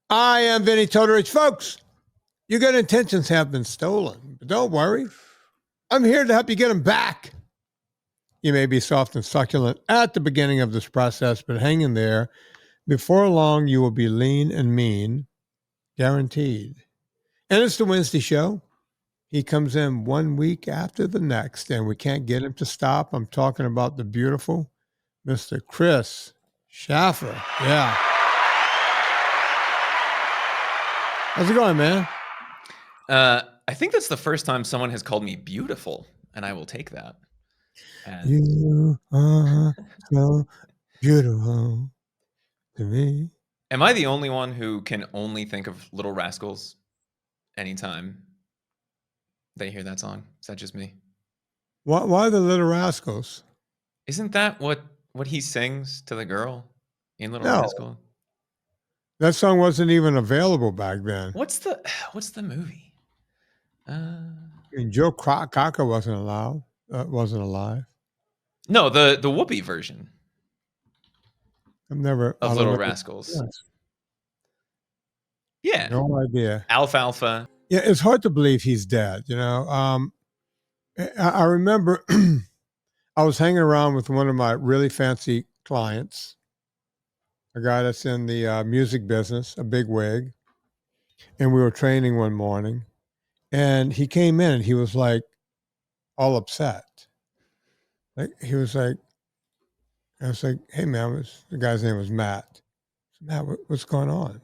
I am Vinnie Tortorich. Folks, your good intentions have been stolen, but don't worry. I'm here to help you get them back. You may be soft and succulent at the beginning of this process, but hang in there. Before long, you will be lean and mean, guaranteed. And it's the Wednesday show. He comes in 1 week after the next, and we can't get him to stop. I'm talking about the beautiful Mr. Chris Shaffer. Yeah. How's it going, man? I think that's the first time someone has called me beautiful, and I will take that. And You are so beautiful to me. am I the only one who can only think of Little Rascals anytime they hear that song? Is that just me? Why the Little Rascals? Isn't that what he sings to the girl in Little No. Rascal? That song wasn't even available back then. What's the movie? And Joe Cocker wasn't alive. No, the Whoopi version I've never of Little Rascals. Yes. Yeah. No idea. Alfalfa. Yeah, it's hard to believe he's dead. You know, I remember I was hanging around with one of my really fancy clients, a guy that's in the music business, a big wig, and we were training one morning, and he came in and he was like all upset. Like he was like, I was like, "Hey man," the guy's name was Matt. Matt, what's going on?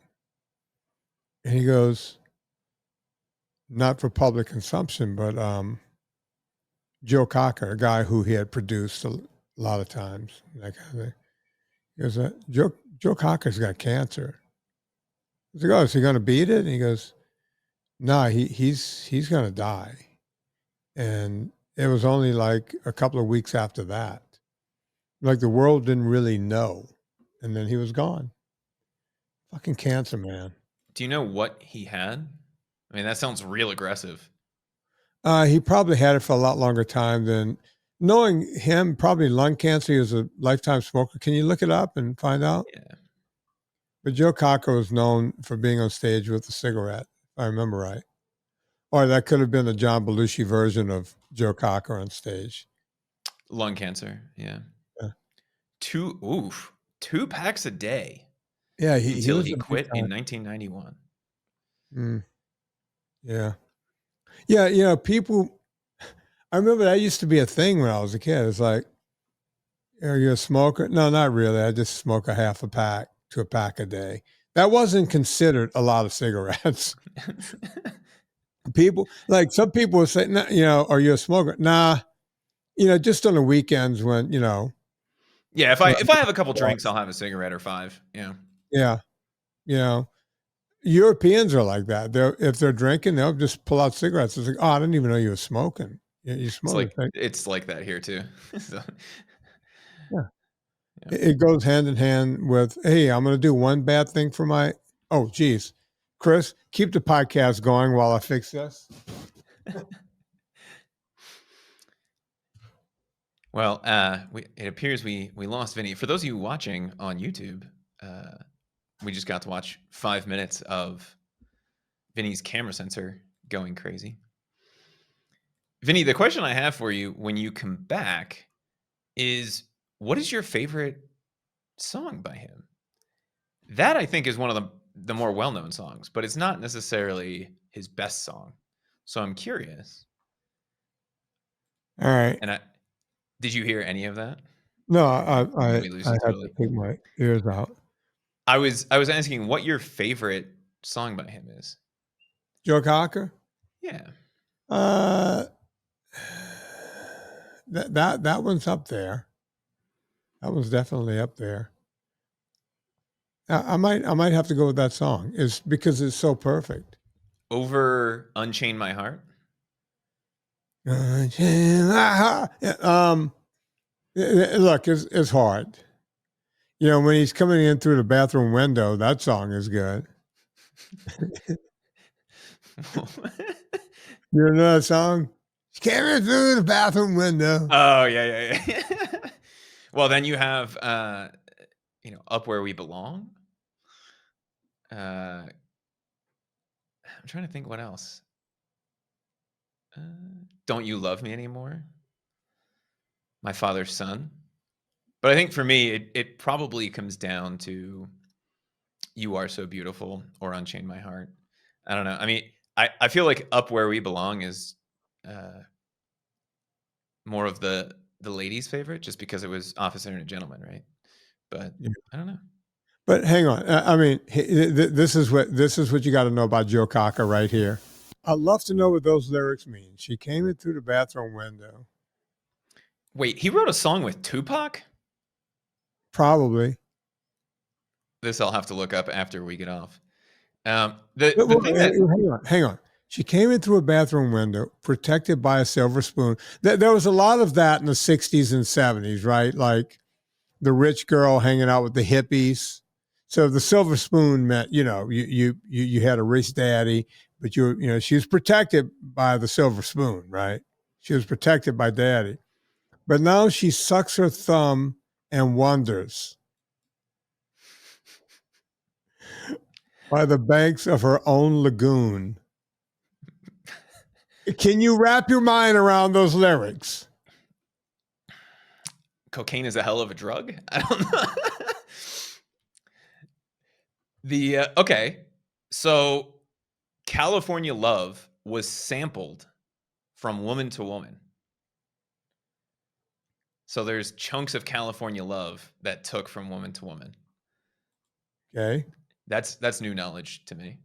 And he goes, "Not for public consumption, but Joe Cocker, a guy who he had produced a lot of times, that kind of thing." He goes, "Joe Cocker's got cancer." I was like, "Oh, is he going to beat it?" And he goes, "No, he's going to die." And it was only like a couple of weeks after that. Like the world didn't really know. And then he was gone. Fucking cancer, man. Do you know what he had? I mean, that sounds real aggressive. He probably had it for a lot longer time than knowing him, probably lung cancer. He was a lifetime smoker. Can you look it up and find out? Yeah. But Joe Cocker was known for being on stage with a cigarette, if I remember right. Or that could have been the John Belushi version of Joe Cocker on stage. Lung cancer, yeah. Yeah. 2 packs a day. Yeah, until was he a big quit in time. 1991. Yeah. Yeah, you know, people, I remember that used to be a thing when I was a kid. It's like, are you a smoker? No, not really. I just smoke a half a pack to a pack a day. That wasn't considered a lot of cigarettes. People, like some people would say, nah, you know, are you a smoker? Nah, you know, just on the weekends when, you know. Yeah, if I have a couple drinks, I'll have a cigarette or 5. Yeah. Yeah. You know, Europeans are like that. If they're drinking, they'll just pull out cigarettes. It's like, oh, I didn't even know you were smoking. You smoke. It's like that here too. So, yeah. It goes hand in hand with, hey, I'm going to do one bad thing for my, oh, geez. Chris, keep the podcast going while I fix this. Well, it appears we lost Vinny. For those of you watching on YouTube, we just got to watch 5 minutes of Vinny's camera sensor going crazy. Vinny, the question I have for you when you come back is, what is your favorite song by him? That I think is one of the more well-known songs, but it's not necessarily his best song. So I'm curious. All right. And did you hear any of that? No, I had to take my ears out. I was asking what your favorite song by him is. Joe Cocker? Yeah. That one's up there. That one's definitely up there. I might have to go with that song. It's because it's so perfect. Over Unchain My Heart? Unchain My Heart. Yeah, look, it's hard. You know, when he's coming in through the bathroom window, that song is good. You know that song? He's coming through the bathroom window. Oh, yeah. Well, then you have, Up Where We Belong. I'm trying to think what else. Don't You Love Me Anymore? My Father's Son. But I think for me, it probably comes down to You Are So Beautiful or Unchain My Heart. I don't know. I mean, I feel like Up Where We Belong is more of the ladies' favorite just because it was Officer and a Gentleman, right? But Yeah. I don't know. But hang on. I mean, this is what you got to know about Joe Cocker right here. I'd love to know what those lyrics mean. She came in through the bathroom window. Wait, he wrote a song with Tupac? Probably. This I'll have to look up after we get off. But, The well, thing that hang on. She came in through a bathroom window, protected by a silver spoon. There was a lot of that in the '60s and '70s, right? Like the rich girl hanging out with the hippies. So the silver spoon meant, you had a rich daddy, but she was protected by the silver spoon, right? She was protected by daddy. But now she sucks her thumb and wonders by the banks of her own lagoon. Can you wrap your mind around those lyrics? cocaine is a hell of a drug? I don't know. Okay. So California Love was sampled from Woman to Woman. So there's chunks of California Love that took from Woman to Woman. Okay. That's new knowledge to me.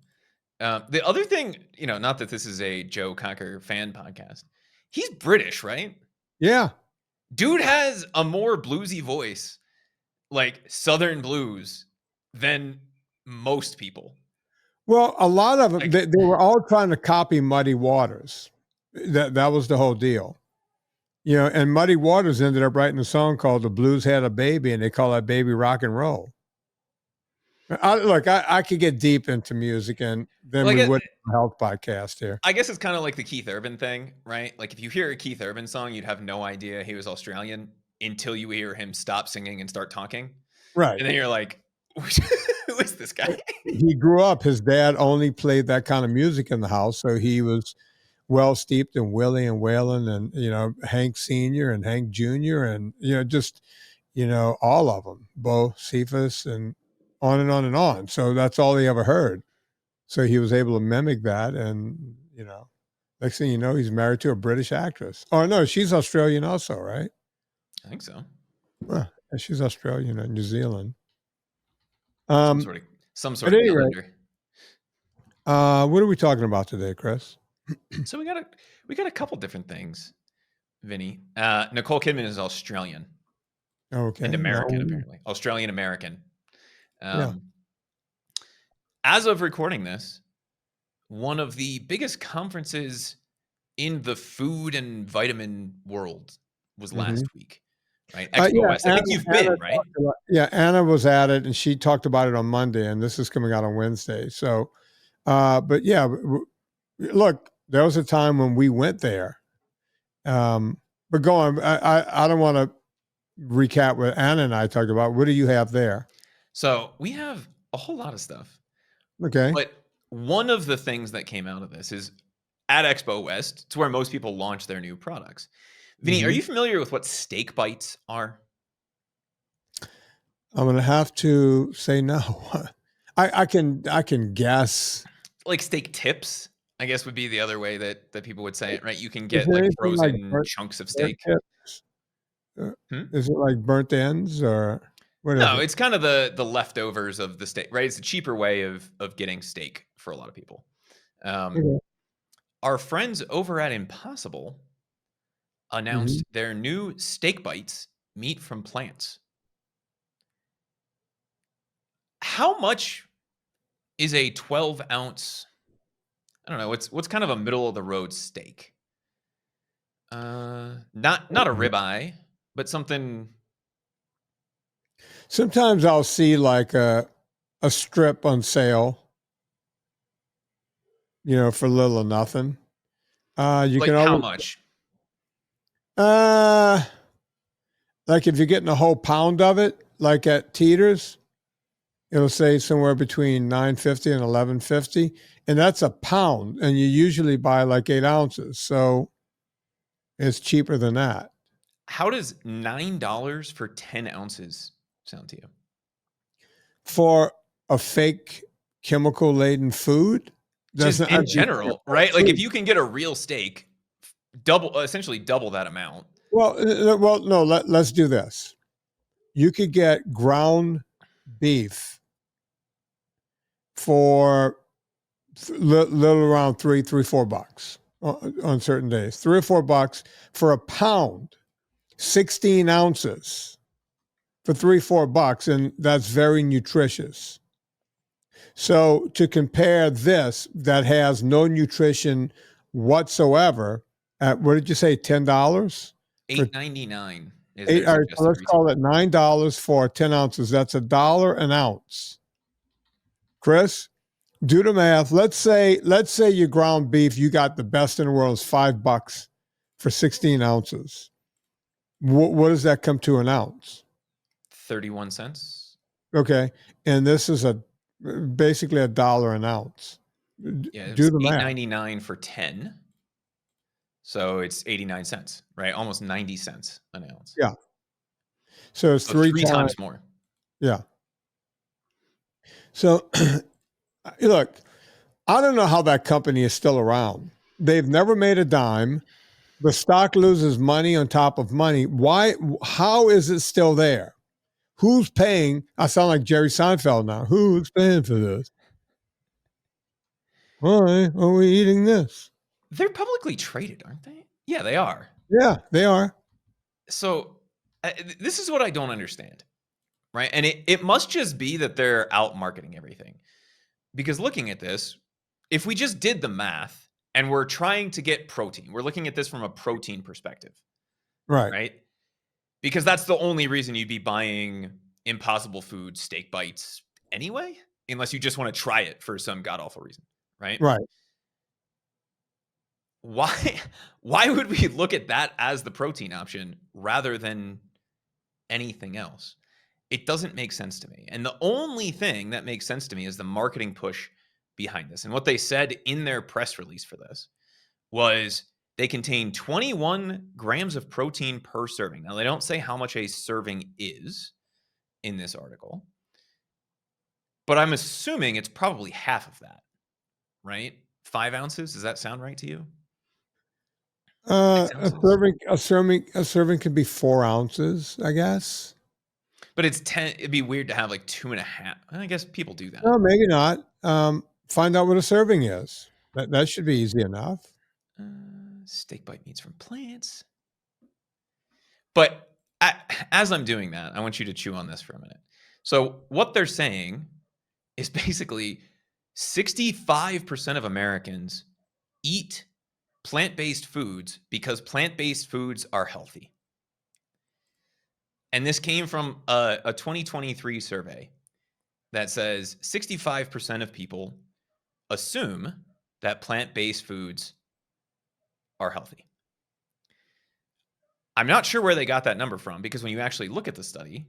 The other thing, not that this is a Joe Cocker fan podcast, he's British, right? Yeah. Dude has a more bluesy voice, like Southern blues, than most people. Well, a lot of them, Like, they were all trying to copy Muddy Waters. That was the whole deal. And Muddy Waters ended up writing a song called "The Blues Had a Baby," and they call that baby rock and roll. I could get deep into music, and then we would have a health podcast here. I guess it's kind of like the Keith Urban thing, right? Like if you hear a Keith Urban song, you'd have no idea he was Australian until you hear him stop singing and start talking. Right. And then you're like, who is this guy? He grew up, his dad only played that kind of music in the house, so he was well steeped in Willie and Waylon and, Hank Sr. and Hank Jr. and, just, all of them, Bo Cephas and on and on and on. So that's all he ever heard. So he was able to mimic that. And, next thing you know, he's married to a British actress. Oh, no, she's Australian also, right? I think so. Well, she's Australian and New Zealand. Some sort of islander. What are we talking about today, Chris? So we got a couple different things, Vinny. Nicole Kidman is Australian. Okay. And American, apparently. Australian American. Yeah. As of recording this, one of the biggest conferences in the food and vitamin world was last week, right? Expo West. I think you've been, right? Anna was at it, and she talked about it on Monday, and this is coming out on Wednesday. So, but yeah, look, there was a time when we went there. But go on. I don't want to recap what Anna and I talked about. What do you have there? So we have a whole lot of stuff. Okay. But one of the things that came out of this is at Expo West, it's where most people launch their new products. Vinny, are you familiar with what steak bites are? I'm going to have to say no. I can guess. Like steak tips, I guess would be the other way that people would say it, right? You can get like frozen chunks of steak. Is it like burnt ends or what? No, it's kind of the leftovers of the steak, right? It's a cheaper way of getting steak for a lot of people. Our friends over at Impossible announced their new steak bites, meat from plants. How much is a 12-ounce? I don't know. What's kind of a middle of the road steak? Not a ribeye, but something. Sometimes I'll see like a strip on sale, for little or nothing. You like can how always, much? Like if you're getting a whole pound of it, like at Teeter's. it'll say somewhere between 950 and 1150, and that's a pound, and you usually buy like 8 ounces, so it's cheaper than that. How does $9 for 10 ounces sound to you? For a fake chemical laden food, that's Just not, in you can't general, buy right? Like if food. you can get a real steak, essentially double that amount. Well, no. Let's do this. You could get ground beef for little around $3, $4 on certain days. $3 or $4 for a pound, 16 ounces for $3, $4, and that's very nutritious. So to compare this that has no nutrition whatsoever at, what did you say, $10 for $8.99 is eight? their All right, so suggested let's retail. call it $9 for 10 ounces. That's $1 an ounce. Chris, do the math. Let's say your ground beef, you got the best in the world, is $5 for 16 ounces. What does that come to an ounce? 31 cents. Okay, and this is basically $1 an ounce. Yeah, it Do was the math. $8.99 for 10. So it's 89 cents, right? Almost 90 cents an ounce. Yeah. So it's So three three times. times more. Yeah. So look, I don't know how that company is still around. They've never made a dime. The stock loses money on top of money. Why? How is it still there? Who's paying? I sound like Jerry Seinfeld now. Who's paying for this? Why are we eating this? They're publicly traded, aren't they? Yeah, they are. Yeah, they are. So this is what I don't understand, right? And it must just be that they're out marketing everything. Because looking at this, if we just did the math and we're trying to get protein, we're looking at this from a protein perspective, Right. right? Because that's the only reason you'd be buying Impossible Foods steak bites anyway, unless you just want to try it for some god awful reason, right? Right. Why would we look at that as the protein option rather than anything else? It doesn't make sense to me. And the only thing that makes sense to me is the marketing push behind this. And what they said in their press release for this was they contain 21 grams of protein per serving. Now, they don't say how much a serving is in this article, but I'm assuming it's probably half of that, right? 5 ounces. Does that sound right to you? A 6 ounces? serving could be 4 ounces, I guess. But it's 10. It'd be weird to have like 2.5. I guess people do that. No, maybe not. Find out what a serving is. That should be easy enough. Steak bite meats from plants. But as I'm doing that, I want you to chew on this for a minute. So what they're saying is basically 65% of Americans eat plant-based foods because plant-based foods are healthy. And this came from a 2023 survey that says 65% of people assume that plant-based foods are healthy. I'm not sure where they got that number from, because when you actually look at the study,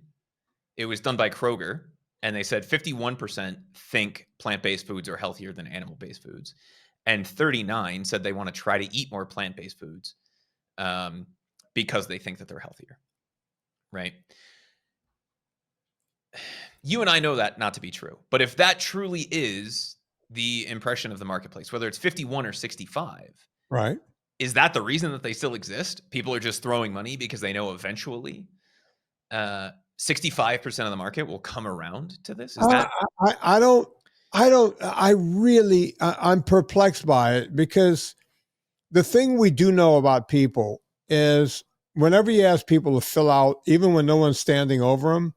it was done by Kroger, and they said 51% think plant-based foods are healthier than animal-based foods, and 39% said they want to try to eat more plant-based foods because they think that they're healthier, right? You and I know that not to be true, but if that truly is the impression of the marketplace, whether it's 51 or 65, Right. is that the reason that they still exist? People are just throwing money because they know eventually 65% of the market will come around to this. Is that I'm perplexed by it, because the thing we do know about people is whenever you ask people to fill out, even when no one's standing over them,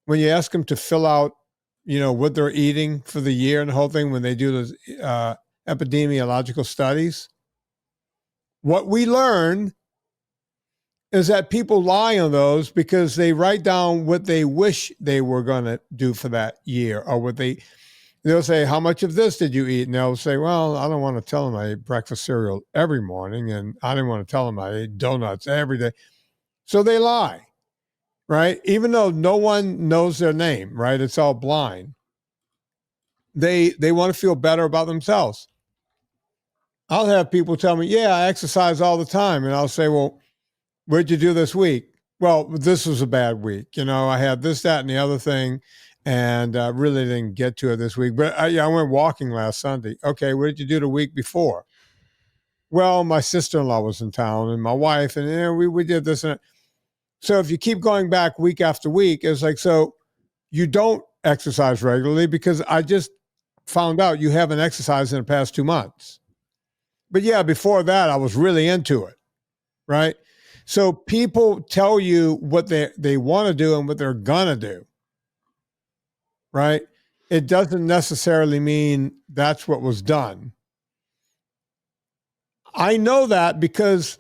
when you ask them to fill out, what they're eating for the year and the whole thing, when they do those epidemiological studies, what we learn is that people lie on those because they write down what they wish they were going to do for that year, or they'll say, how much of this did you eat? And they'll say, well, I don't want to tell them I ate breakfast cereal every morning, and I didn't want to tell them I ate donuts every day. So they lie, right? Even though no one knows their name, right? It's all blind. they want to feel better about themselves. I'll have people tell me, yeah, I exercise all the time. And I'll say, well, what'd you do this week? Well, this was a bad week. I had this, that, and the other thing, and really didn't get to it this week. But I went walking last Sunday. Okay, what did you do the week before? Well, my sister-in-law was in town and my wife, and we did this. And so if you keep going back week after week, it's like, so you don't exercise regularly because I just found out you haven't exercised in the past 2 months. But yeah, before that, I was really into it, right? So people tell you what they want to do and what they're going to do, right? It doesn't necessarily mean that's what was done. I know that because,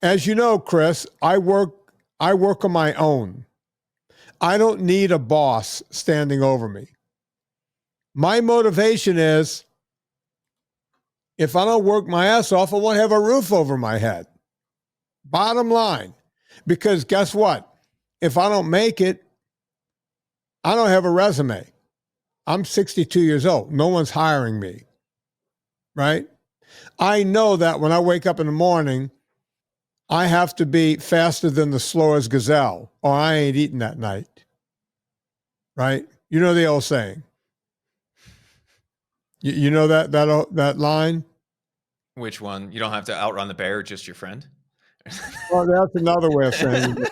as you know, Chris, I work on my own. I don't need a boss standing over me. My motivation is, if I don't work my ass off, I won't have a roof over my head. Bottom line. Because guess what? If I don't make it, I don't have a resume. I'm 62 years old. No one's hiring me, right? I know that when I wake up in the morning, I have to be faster than the slowest gazelle, or I ain't eating that night, right? You know the old saying. You know that line? Which one? You don't have to outrun the bear, just your friend? Well, that's another way of saying it.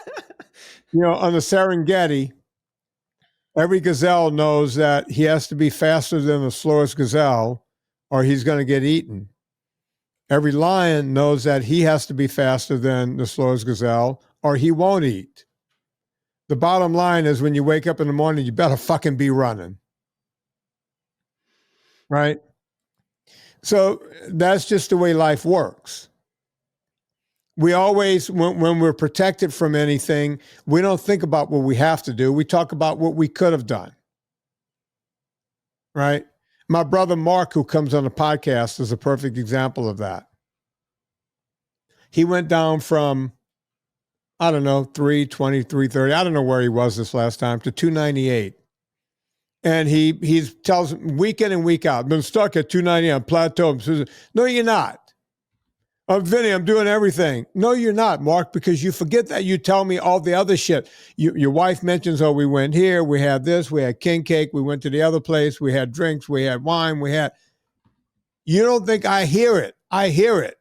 On the Serengeti, every gazelle knows that he has to be faster than the slowest gazelle or he's going to get eaten. Every lion knows that he has to be faster than the slowest gazelle or he won't eat. The bottom line is, when you wake up in the morning, you better fucking be running. Right? So that's just the way life works. We always, when we're protected from anything, we don't think about what we have to do. We talk about what we could have done. Right? My brother Mark, who comes on the podcast, is a perfect example of that. He went down from, I don't know, 320, 330. I don't know where he was this last time, to 298. And he tells week in and week out, been stuck at 298, I'm plateaued. No, you're not. Vinnie, I'm doing everything. No, you're not, Mark, because you forget that you tell me all the other shit. Your wife mentions, oh, we went here, we had this, we had king cake, we went to the other place, we had drinks, we had wine, You don't think I hear it. I hear it.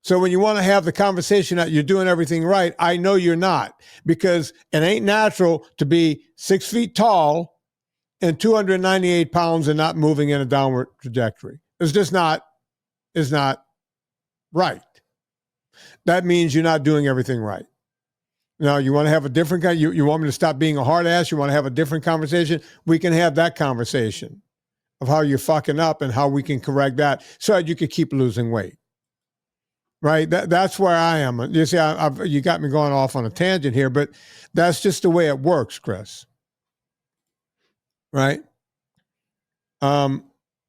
So when you want to have the conversation that you're doing everything right, I know you're not, because it ain't natural to be 6 feet tall and 298 pounds and not moving in a downward trajectory. It's just not right. That means you're not doing everything right. Now, you want to have a different kind, you want me to stop being a hard ass, you want to have a different conversation, we can have that conversation of how you're fucking up and how we can correct that so that you can keep losing weight. Right? That's where I am. You see, you got me going off on a tangent here, but that's just the way it works, Chris. Right?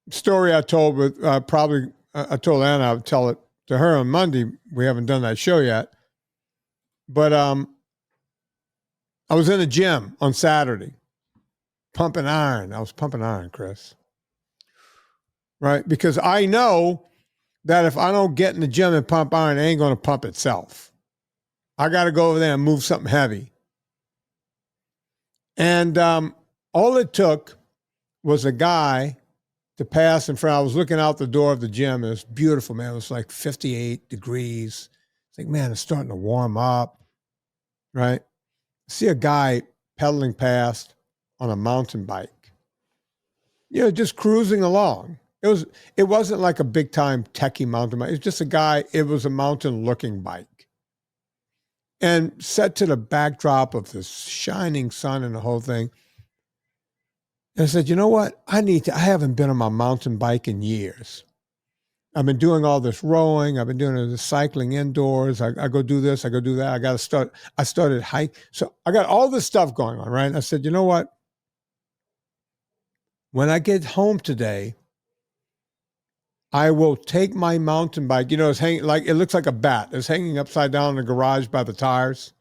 Story I told with I told Anna I would tell it to her on Monday. We haven't done that show yet. But I was in a gym on Saturday, pumping iron. I was pumping iron, Chris. Right? Because I know that if I don't get in the gym and pump iron, it ain't going to pump itself. I got to go over there and move something heavy. And all it took was a guy to pass in front. I was looking out the door of the gym. It was beautiful, man. It was like 58 degrees. It's like, man, it's starting to warm up, right? See a guy pedaling past on a mountain bike, just cruising along. It wasn't like a big time techie mountain bike. It was just a guy. It was a mountain looking bike, and set to the backdrop of this shining sun and the whole thing. And I said, you know what? I haven't been on my mountain bike in years. I've been doing all this rowing. I've been doing this cycling indoors. I go do this. I go do that. I started hike. So I got all this stuff going on, right? And I said, you know what? When I get home today, I will take my mountain bike. It's hanging it looks like a bat. It's hanging upside down in the garage by the tires.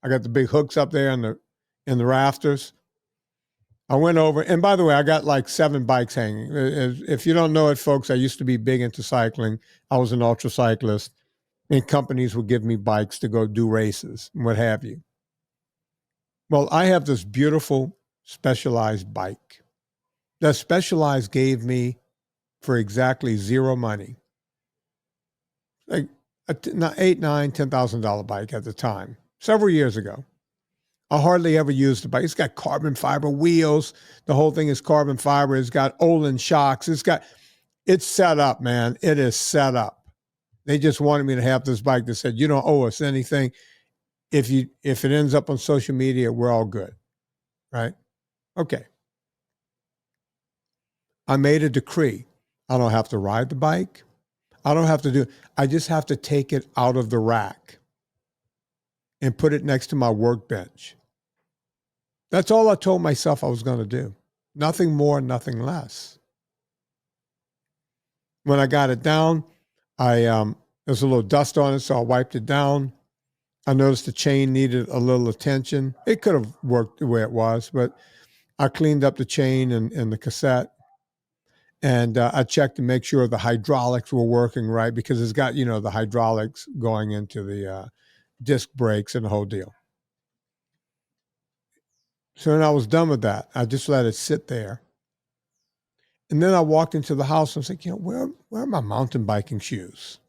I got the big hooks up there in the rafters. I went over, and by the way, I got like 7 bikes hanging. If you don't know it, folks, I used to be big into cycling. I was an ultra cyclist, and companies would give me bikes to go do races and what have you. Well, I have this beautiful Specialized bike that Specialized gave me for exactly zero money, like not $8, $9, $10,000 bike at the time, several years ago. I hardly ever used the bike. It's got carbon fiber wheels. The whole thing is carbon fiber. It's got Olin shocks. It's set up, man. It is set up. They just wanted me to have this bike. They said, you don't owe us anything. If it ends up on social media, we're all good. Right? Okay. I made a decree. I don't have to ride the bike. I don't have to do, I just have to take it out of the rack and put it next to my workbench. That's all I told myself I was going to do. Nothing more, nothing less. When I got it down, there's a little dust on it, so I wiped it down. I noticed the chain needed a little attention. It could have worked the way it was, but I cleaned up the chain and the cassette. And I checked to make sure the hydraulics were working right, because it's got, the hydraulics going into the disc brakes and the whole deal. So when I was done with that, I just let it sit there. And then I walked into the house and I was like, where are my mountain biking shoes?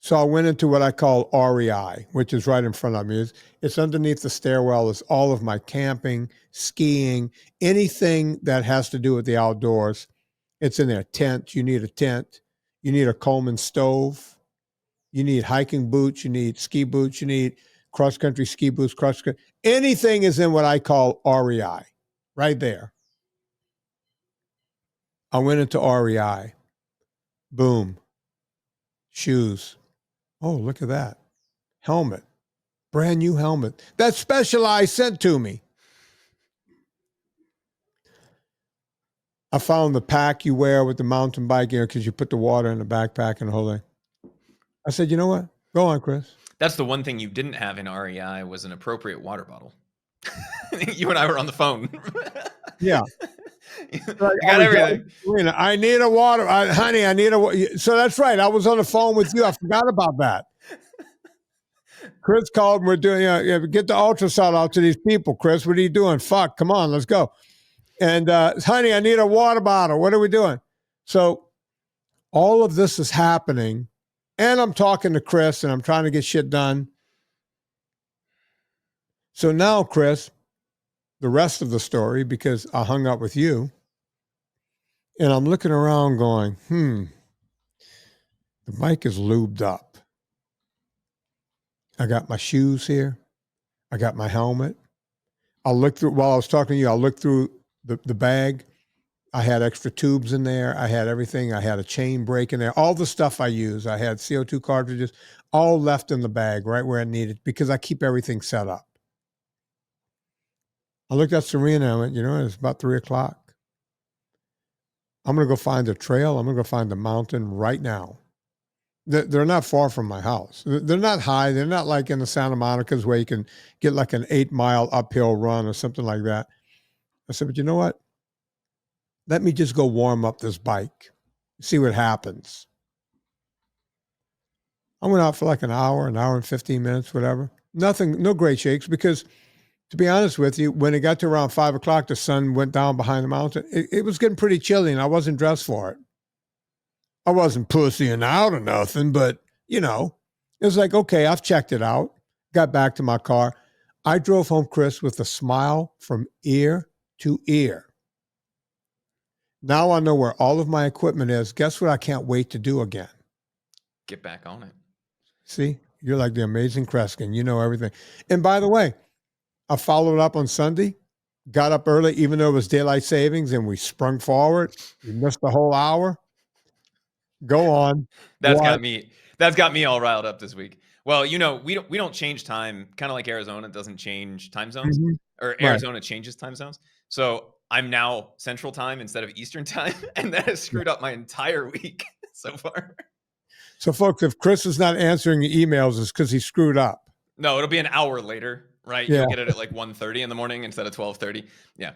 So I went into what I call REI, which is right in front of me. It's underneath the stairwell. It's all of my camping, skiing, anything that has to do with the outdoors. It's in there. Tent. You need a tent. You need a Coleman stove. You need hiking boots. You need ski boots. You need cross-country ski boots. Anything is in what I call REI, right there. I went into REI. Boom. Shoes. Oh, look at that. Helmet. Brand new helmet. That Specialized sent to me. I found the pack you wear with the mountain bike here, because you put the water in the backpack and the whole thing. I said, you know what? Go on, Chris. That's the one thing you didn't have in REI was an appropriate water bottle. You and I were on the phone. Yeah. You got everything. I need a water. Honey, I need a. So that's right. I was on the phone with you. I forgot about that. Chris called and we're doing, get the ultrasound out to these people. Chris, what are you doing? Fuck, come on, let's go. And honey, I need a water bottle. What are we doing? So all of this is happening. And I'm talking to Chris and I'm trying to get shit done. So now, Chris, the rest of the story, because I hung up with you and I'm looking around going, the bike is lubed up. I got my shoes here. I got my helmet. I looked through, while I was talking to you, I looked through the bag. I had extra tubes in there. I had everything. I had a chain brake in there. All the stuff I use. I had CO2 cartridges, all left in the bag right where I needed, because I keep everything set up. I looked at Serena and I went, it's about 3:00. I'm going to go find a trail. I'm going to go find a mountain right now. They're not far from my house. They're not high. They're not like in the Santa Monica's where you can get like an 8-mile uphill run or something like that. I said, but you know what? Let me just go warm up this bike, see what happens. I went out for like an hour and 15 minutes, whatever. Nothing, no great shakes, because to be honest with you, when it got to around 5:00, the sun went down behind the mountain. It was getting pretty chilly and I wasn't dressed for it. I wasn't pussying out or nothing, but it was like, okay, I've checked it out. Got back to my car. I drove home, Chris, with a smile from ear to ear. Now I know where all of my equipment is. Guess what I can't wait to do again? Get back on it. See, you're like the amazing Kreskin. You know everything. And by the way, I followed up on Sunday, got up early, even though it was daylight savings, and we sprung forward. We missed the whole hour. Go on. That's got me all riled up this week. Well, we don't change time, kind of like Arizona doesn't change time zones, or Arizona changes time zones. So I'm now Central Time instead of Eastern Time, and that has screwed up my entire week so far. So, folks, if Chris is not answering the emails, it's because he screwed up. No, it'll be an hour later, right? Yeah. You'll get it at like 1:30 in the morning instead of 12:30. Yeah.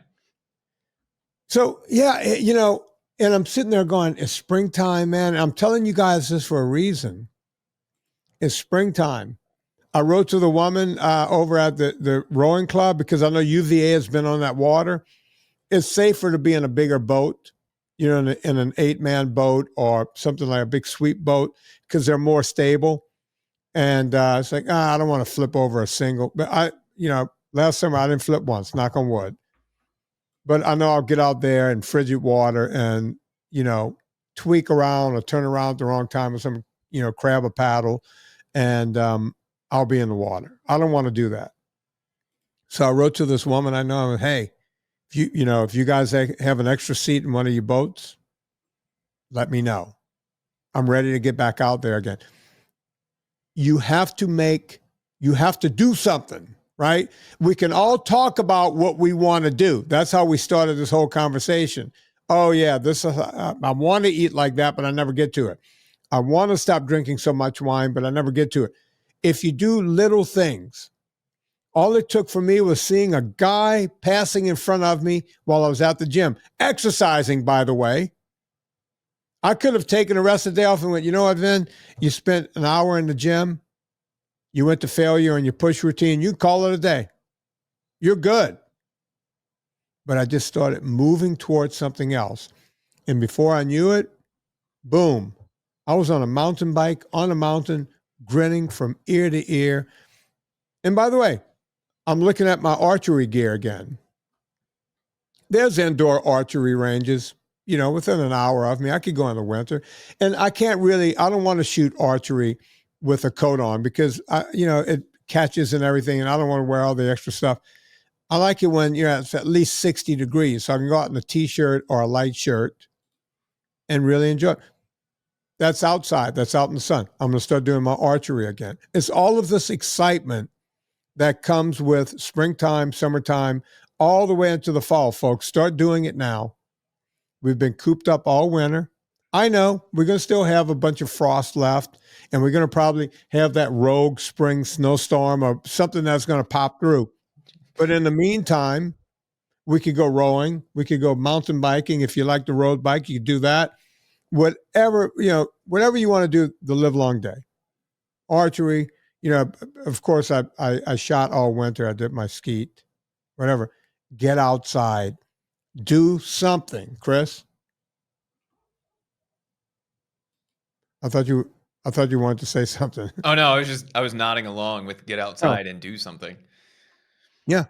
So yeah, and I'm sitting there going, it's springtime, man. I'm telling you guys this for a reason. It's springtime. I wrote to the woman over at the rowing club because I know UVA has been on that water. It's safer to be in a bigger boat, in an 8-man boat or something like a big sweep boat because they're more stable. And it's like, I don't want to flip over a single. But last summer I didn't flip once, knock on wood. But I know I'll get out there in frigid water and, tweak around or turn around at the wrong time or some, grab a paddle and I'll be in the water. I don't want to do that. So I wrote to this woman I know, hey, if you guys have an extra seat in one of your boats, let me know. I'm ready to get back out there again. You have to do something, right? We can all talk about what we want to do. That's how we started this whole conversation. Oh yeah, I want to eat like that, but I never get to it. I want to stop drinking so much wine, but I never get to it. If you do little things, all it took for me was seeing a guy passing in front of me while I was at the gym, exercising, by the way. I could have taken the rest of the day off and went, you know what, Vin? You spent an hour in the gym. You went to failure in your push routine. You call it a day. You're good. But I just started moving towards something else. And before I knew it, boom, I was on a mountain bike on a mountain, grinning from ear to ear. And by the way, I'm looking at my archery gear again. There's indoor archery ranges, within an hour of me. I could go in the winter. And I don't want to shoot archery with a coat on because, it catches and everything. And I don't want to wear all the extra stuff. I like it when it's at least 60 degrees. So I can go out in a t-shirt or a light shirt and really enjoy it. That's outside. That's out in the sun. I'm going to start doing my archery again. It's all of this excitement that comes with springtime, summertime, all the way into the fall, folks. Start doing it now. We've been cooped up all winter. I know we're going to still have a bunch of frost left, and we're going to probably have that rogue spring snowstorm or something that's going to pop through. But in the meantime, we could go rowing. We could go mountain biking. If you like the road bike, you could do that. Whatever you want to do the live long day. Archery, of course, I shot all winter. I did my skeet, whatever. Get outside. Do something, Chris. I thought you wanted to say something. Oh no, I was nodding along with get Oh, outside and do something. yeah.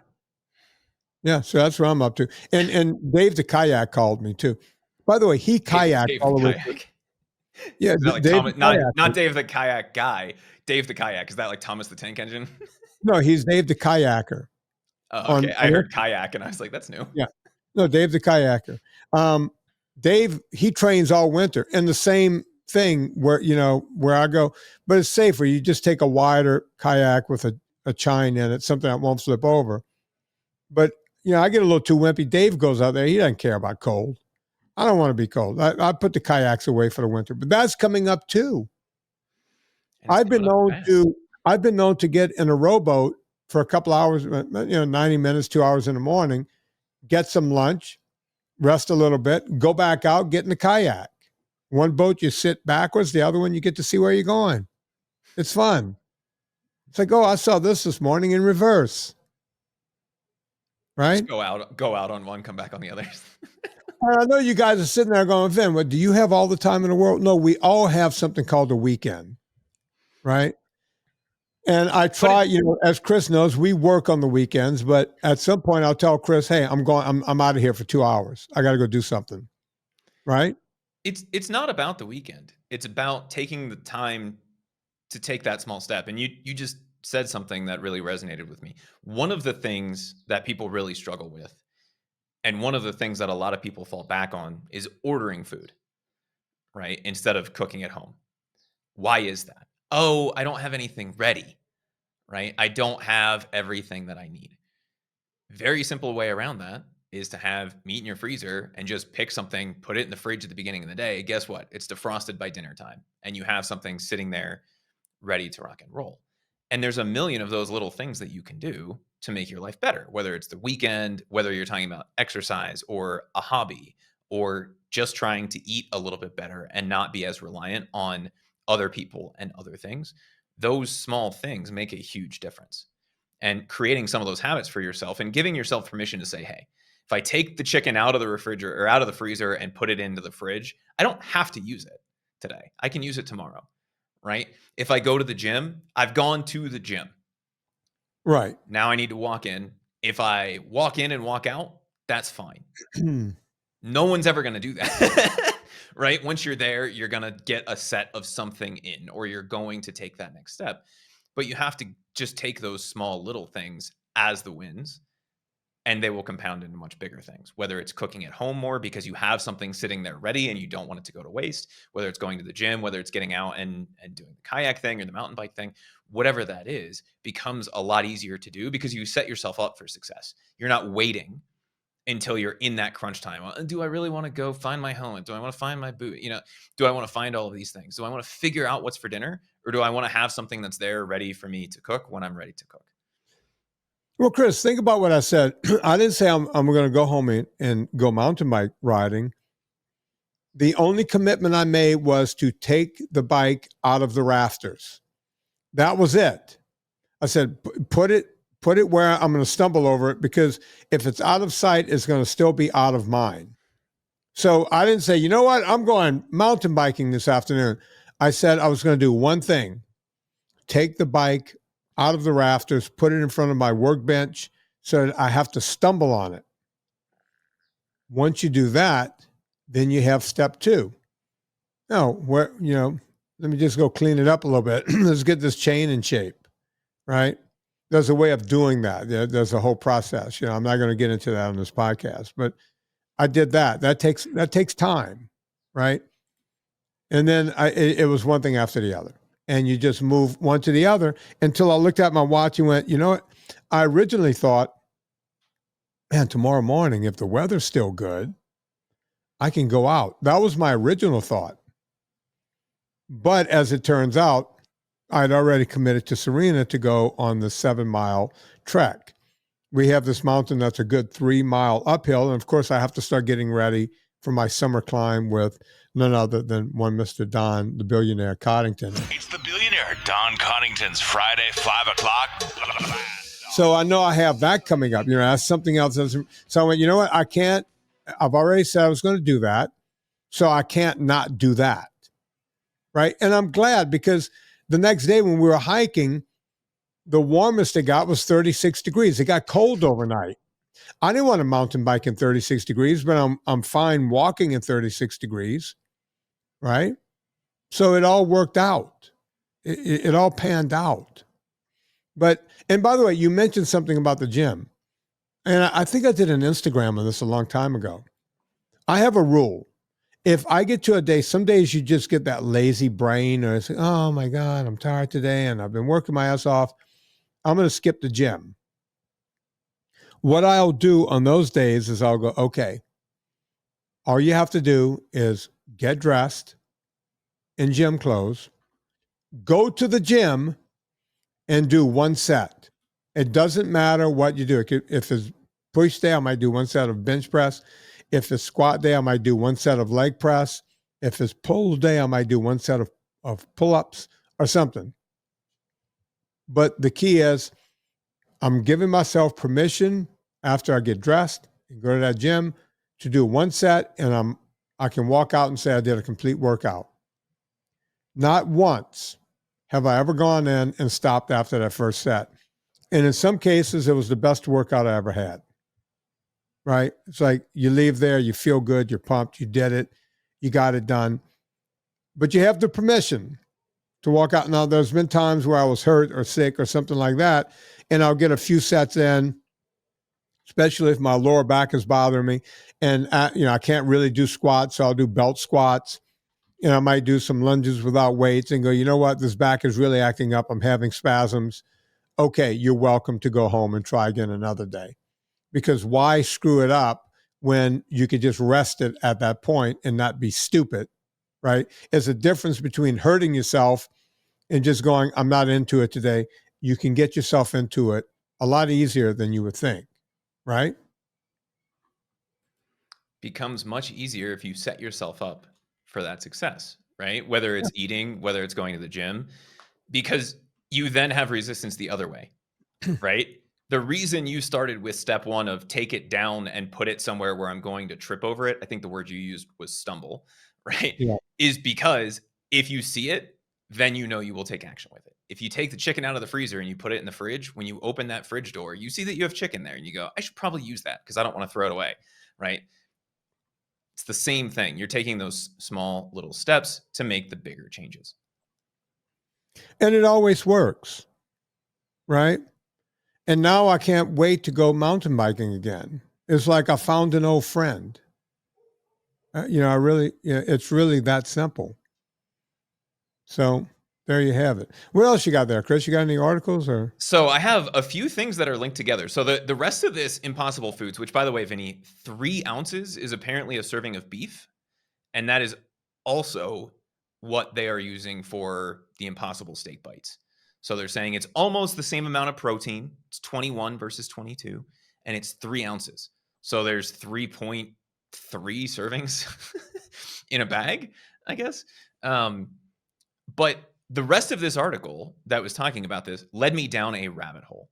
Yeah. So that's what I'm up to. And Dave the kayak called me too. By the way, he kayaked Dave the all the way. kayak. Yeah, Is that like Dave the Thomas, kayak. not Dave the kayak guy, Dave the kayak. Is that like Thomas the Tank Engine? No, he's Dave the kayaker. Oh, okay. I heard kayak and I was like, that's new. Yeah. No, Dave the kayaker. Dave, he trains all winter in the same thing where I go, but it's safer. You just take a wider kayak with a chine in it, something that won't flip over. But, I get a little too wimpy. Dave goes out there. He doesn't care about cold. I don't want to be cold. I put the kayaks away for the winter, but that's coming up too. I've been known to get in a rowboat for a couple hours, 90 minutes, 2 hours in the morning, get some lunch, rest a little bit, go back out, get in the kayak. One boat you sit backwards, the other one you get to see where you're going. It's fun. It's like, oh, I saw this morning in reverse. Right? Just go out on one, come back on the other. I know you guys are sitting there going, Vin, but do you have all the time in the world? No, we all have something called a weekend. Right? And I try, as Chris knows, we work on the weekends, but at some point I'll tell Chris, hey, I'm out of here for 2 hours. I got to go do something. Right? It's not about the weekend. It's about taking the time to take that small step. And you just said something that really resonated with me. One of the things that people really struggle with, and one of the things that a lot of people fall back on, is ordering food, right? Instead of cooking at home. Why is that? Oh, I don't have anything ready, right? I don't have everything that I need. Very simple way around that is to have meat in your freezer and just pick something, put it in the fridge at the beginning of the day. Guess what? It's defrosted by dinner time, and you have something sitting there ready to rock and roll. And there's a million of those little things that you can do to make your life better, whether it's the weekend, whether you're talking about exercise or a hobby, or just trying to eat a little bit better and not be as reliant on other people and other things. Those small things make a huge difference. And creating some of those habits for yourself and giving yourself permission to say, hey, if I take the chicken out of the refrigerator or out of the freezer and put it into the fridge, I don't have to use it today. I can use it tomorrow, right? If I go to the gym, I've gone to the gym. Right. Now I need to walk in. If I walk in and walk out, that's fine. No one's ever going to do that, right? Once you're there, you're going to get a set of something in, or you're going to take that next step. But you have to just take those small little things as the wins, and they will compound into much bigger things, whether it's cooking at home more because you have something sitting there ready and you don't want it to go to waste, whether it's going to the gym, whether it's getting out and doing the kayak thing or the mountain bike thing, whatever that is, becomes a lot easier to do because you set yourself up for success. You're not waiting until you're in that crunch time. Do I really want to go find my helmet? Do I want to find my boot? Do I want to find all of these things? Do I want to figure out what's for dinner? Or do I want to have something that's there ready for me to cook when I'm ready to cook? Well, Chris, think about what I said. I didn't say I'm going to go home and go mountain bike riding. The only commitment I made was to take the bike out of the rafters. That was it. I said, put it where I'm going to stumble over it, because if it's out of sight, it's going to still be out of mind. So I didn't say, you know what, I'm going mountain biking this afternoon. I said I was going to do one thing: take the bike out of the rafters, put it in front of my workbench so that I have to stumble on it. Once you do that, then you have step two. Now, let me just go clean it up a little bit. Let's get this chain in shape, right? There's a way of doing that. There's a whole process. I'm not going to get into that on this podcast, but I did that. That takes time, right? And then it was one thing after the other. And you just move one to the other until I looked at my watch and went, you know what? I originally thought, man, tomorrow morning, if the weather's still good, I can go out. That was my original thought. But as it turns out, I'd already committed to Serena to go on the 7-mile trek. We have this mountain that's a good 3-mile uphill. And of course, I have to start getting ready for my summer climb with none other than one Mr. Don, the billionaire Coddington. It's the billionaire Don Coddington's Friday, 5 o'clock. So I know I have that coming up. That's something else. So I went, you know what? I've already said I was going to do that. So I can't not do that. Right. And I'm glad, because the next day when we were hiking, the warmest it got was 36 degrees. It got cold overnight. I didn't want to mountain bike in 36 degrees, but I'm fine walking in 36 degrees. Right. So it all worked out. It all panned out. And by the way, you mentioned something about the gym. And I think I did an Instagram on this a long time ago. I have a rule. If I get to a day, some days you just get that lazy brain, or it's like, oh my God, I'm tired today and I've been working my ass off. I'm going to skip the gym. What I'll do on those days is I'll go, okay, all you have to do is get dressed in gym clothes, go to the gym, and do one set. It doesn't matter what you do. If it's push day, I might do one set of bench press. If it's squat day, I might do one set of leg press. If it's pull day, I might do one set of pull-ups or something. But the key is I'm giving myself permission after I get dressed and go to that gym to do one set, and I can walk out and say I did a complete workout. Not once have I ever gone in and stopped after that first set. And in some cases, it was the best workout I ever had. Right? It's like you leave there, you feel good, you're pumped, you did it, you got it done. But you have the permission to walk out. Now, there's been times where I was hurt or sick or something like that, and I'll get a few sets in, especially if my lower back is bothering me. And, I can't really do squats, so I'll do belt squats. I might do some lunges without weights and go, you know what, this back is really acting up. I'm having spasms. Okay, you're welcome to go home and try again another day. Because why screw it up when you could just rest it at that point and not be stupid, right? It's a difference between hurting yourself and just going, I'm not into it today, you can get yourself into it a lot easier than you would think, right? Becomes much easier if you set yourself up for that success, right? Whether it's eating, whether it's going to the gym, because you then have resistance the other way, right? The reason you started with step one of take it down and put it somewhere where I'm going to trip over it, I think the word you used was stumble, right? Yeah. Is because if you see it, then you know you will take action with it. If you take the chicken out of the freezer and you put it in the fridge, when you open that fridge door, you see that you have chicken there and you go, I should probably use that because I don't want to throw it away, right? It's the same thing. You're taking those small little steps to make the bigger changes. And it always works, right? And now I can't wait to go mountain biking again. It's like I found an old friend. It's really that simple. So there you have it. What else you got there, Chris? You got any articles or? So I have a few things that are linked together. So the rest of this Impossible Foods, which by the way, Vinny, 3 ounces is apparently a serving of beef. And that is also what they are using for the Impossible steak bites. So they're saying it's almost the same amount of protein. It's 21 versus 22, and it's 3 ounces. So there's 3.3 servings in a bag, I guess. But the rest of this article that was talking about this led me down a rabbit hole.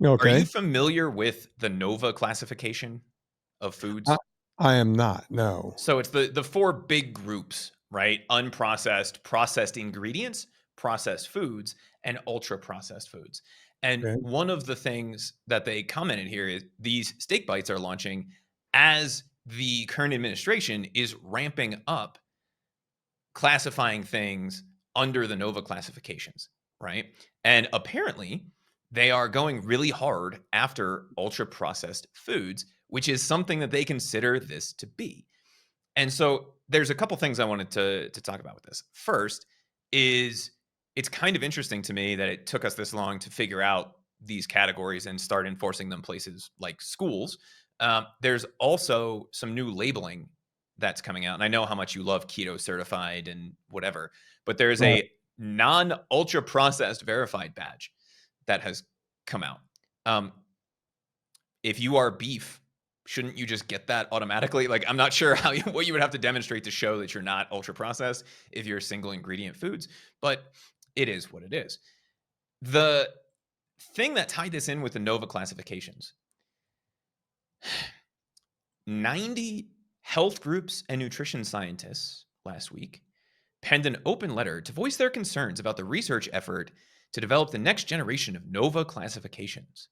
Okay. Are you familiar with the NOVA classification of foods? I am not, no. So it's the 4 big groups, right? Unprocessed, processed ingredients, processed foods, and ultra processed foods. And Okay. one of the things that they commented here is these steak bites are launching as the current administration is ramping up classifying things under the NOVA classifications, right? And apparently they are going really hard after ultra processed foods, which is something that they consider this to be. And so there's a couple things I wanted to talk about with this. First is it's kind of interesting to me that it took us this long to figure out these categories and start enforcing them places like schools. There's also some new labeling that's coming out. And I know how much you love keto certified and whatever, but there's a non-ultra processed verified badge that has come out. If you are beef, shouldn't you just get that automatically? Like, I'm not sure what you would have to demonstrate to show that you're not ultra processed if you're single ingredient foods, but it is what it is. The thing that tied this in with the NOVA classifications, 90 health groups and nutrition scientists last week penned an open letter to voice their concerns about the research effort to develop the next generation of NOVA classifications,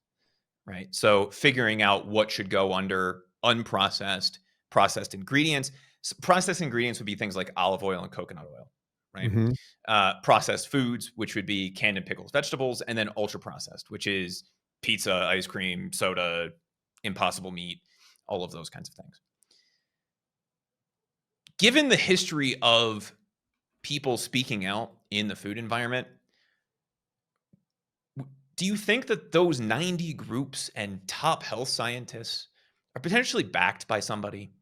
right? So figuring out what should go under unprocessed, processed ingredients. So processed ingredients would be things like olive oil and coconut oil, right? Mm-hmm. Processed foods, which would be canned and pickles vegetables, and then ultra processed, which is pizza, ice cream, soda, impossible meat, all of those kinds of things. Given the history of people speaking out in the food environment, do you think that those 90 groups and top health scientists are potentially backed by somebody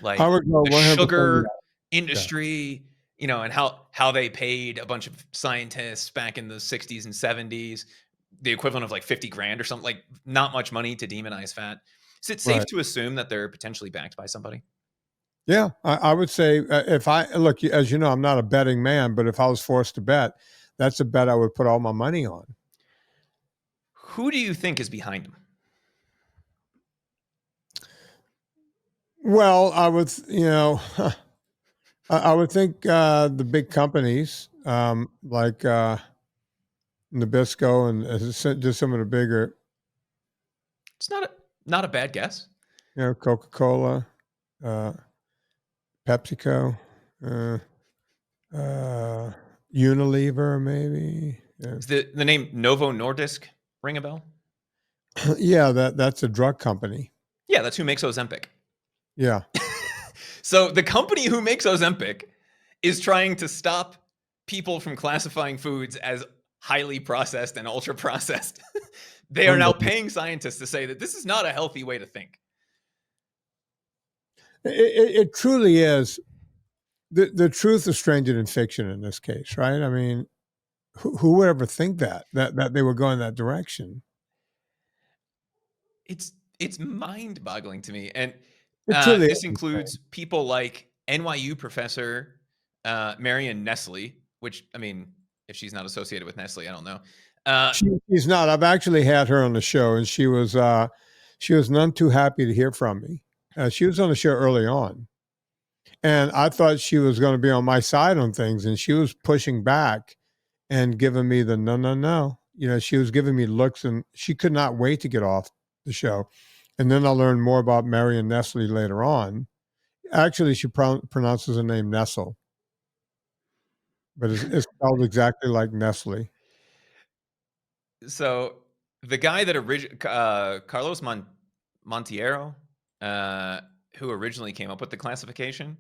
like I would go the 100% sugar yeah. industry, you know, and how they paid a bunch of scientists back in the 60s and 70s, the equivalent of like 50 grand or something, like not much money to demonize fat. Is it safe Right. to assume that they're potentially backed by somebody? Yeah, I would say if I look, as you know, I'm not a betting man, but if I was forced to bet, that's a bet I would put all my money on. Who do you think is behind them? Well, I would, I would think the big companies like Nabisco and just some of the bigger, It's not a bad guess. Coca-Cola, PepsiCo, Unilever, maybe. Yeah, Is the name Novo Nordisk ring a bell? yeah, that's a drug company. Yeah, that's who makes Ozempic. Yeah. So the company who makes Ozempic is trying to stop people from classifying foods as highly processed and ultra processed. They are now paying scientists to say that this is not a healthy way to think. It truly is. The truth is stranger than fiction in this case, right? I mean, Who would ever think that they were going that direction? It's mind-boggling to me, and It truly this is includes people like NYU professor Marion Nestle, which, I mean, if she's not associated with Nestle, I don't know. She's not. I've actually had her on the show, and she was none too happy to hear from me. She was on the show early on, and I thought she was going to be on my side on things, and she was pushing back and giving me the no, no, no. You know, she was giving me looks, and she could not wait to get off the show. And then I learned more about Marion Nestle later on. Actually, she pronounces her name Nestle, but it's spelled exactly like Nestle. So the guy that Carlos Montiero, who originally came up with the classification,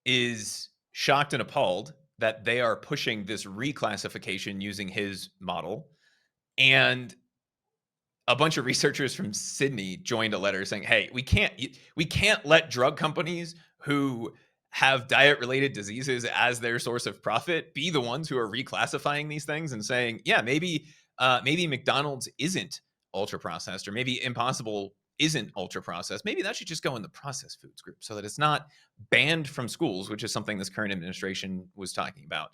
is shocked and appalled that they are pushing this reclassification using his model. And a bunch of researchers from Sydney joined a letter saying, "Hey, we can't let drug companies who have diet-related diseases as their source of profit be the ones who are reclassifying these things and saying, yeah, maybe McDonald's isn't ultra processed, or maybe Impossible isn't ultra processed. Maybe that should just go in the processed foods group so that it's not banned from schools," which is something this current administration was talking about,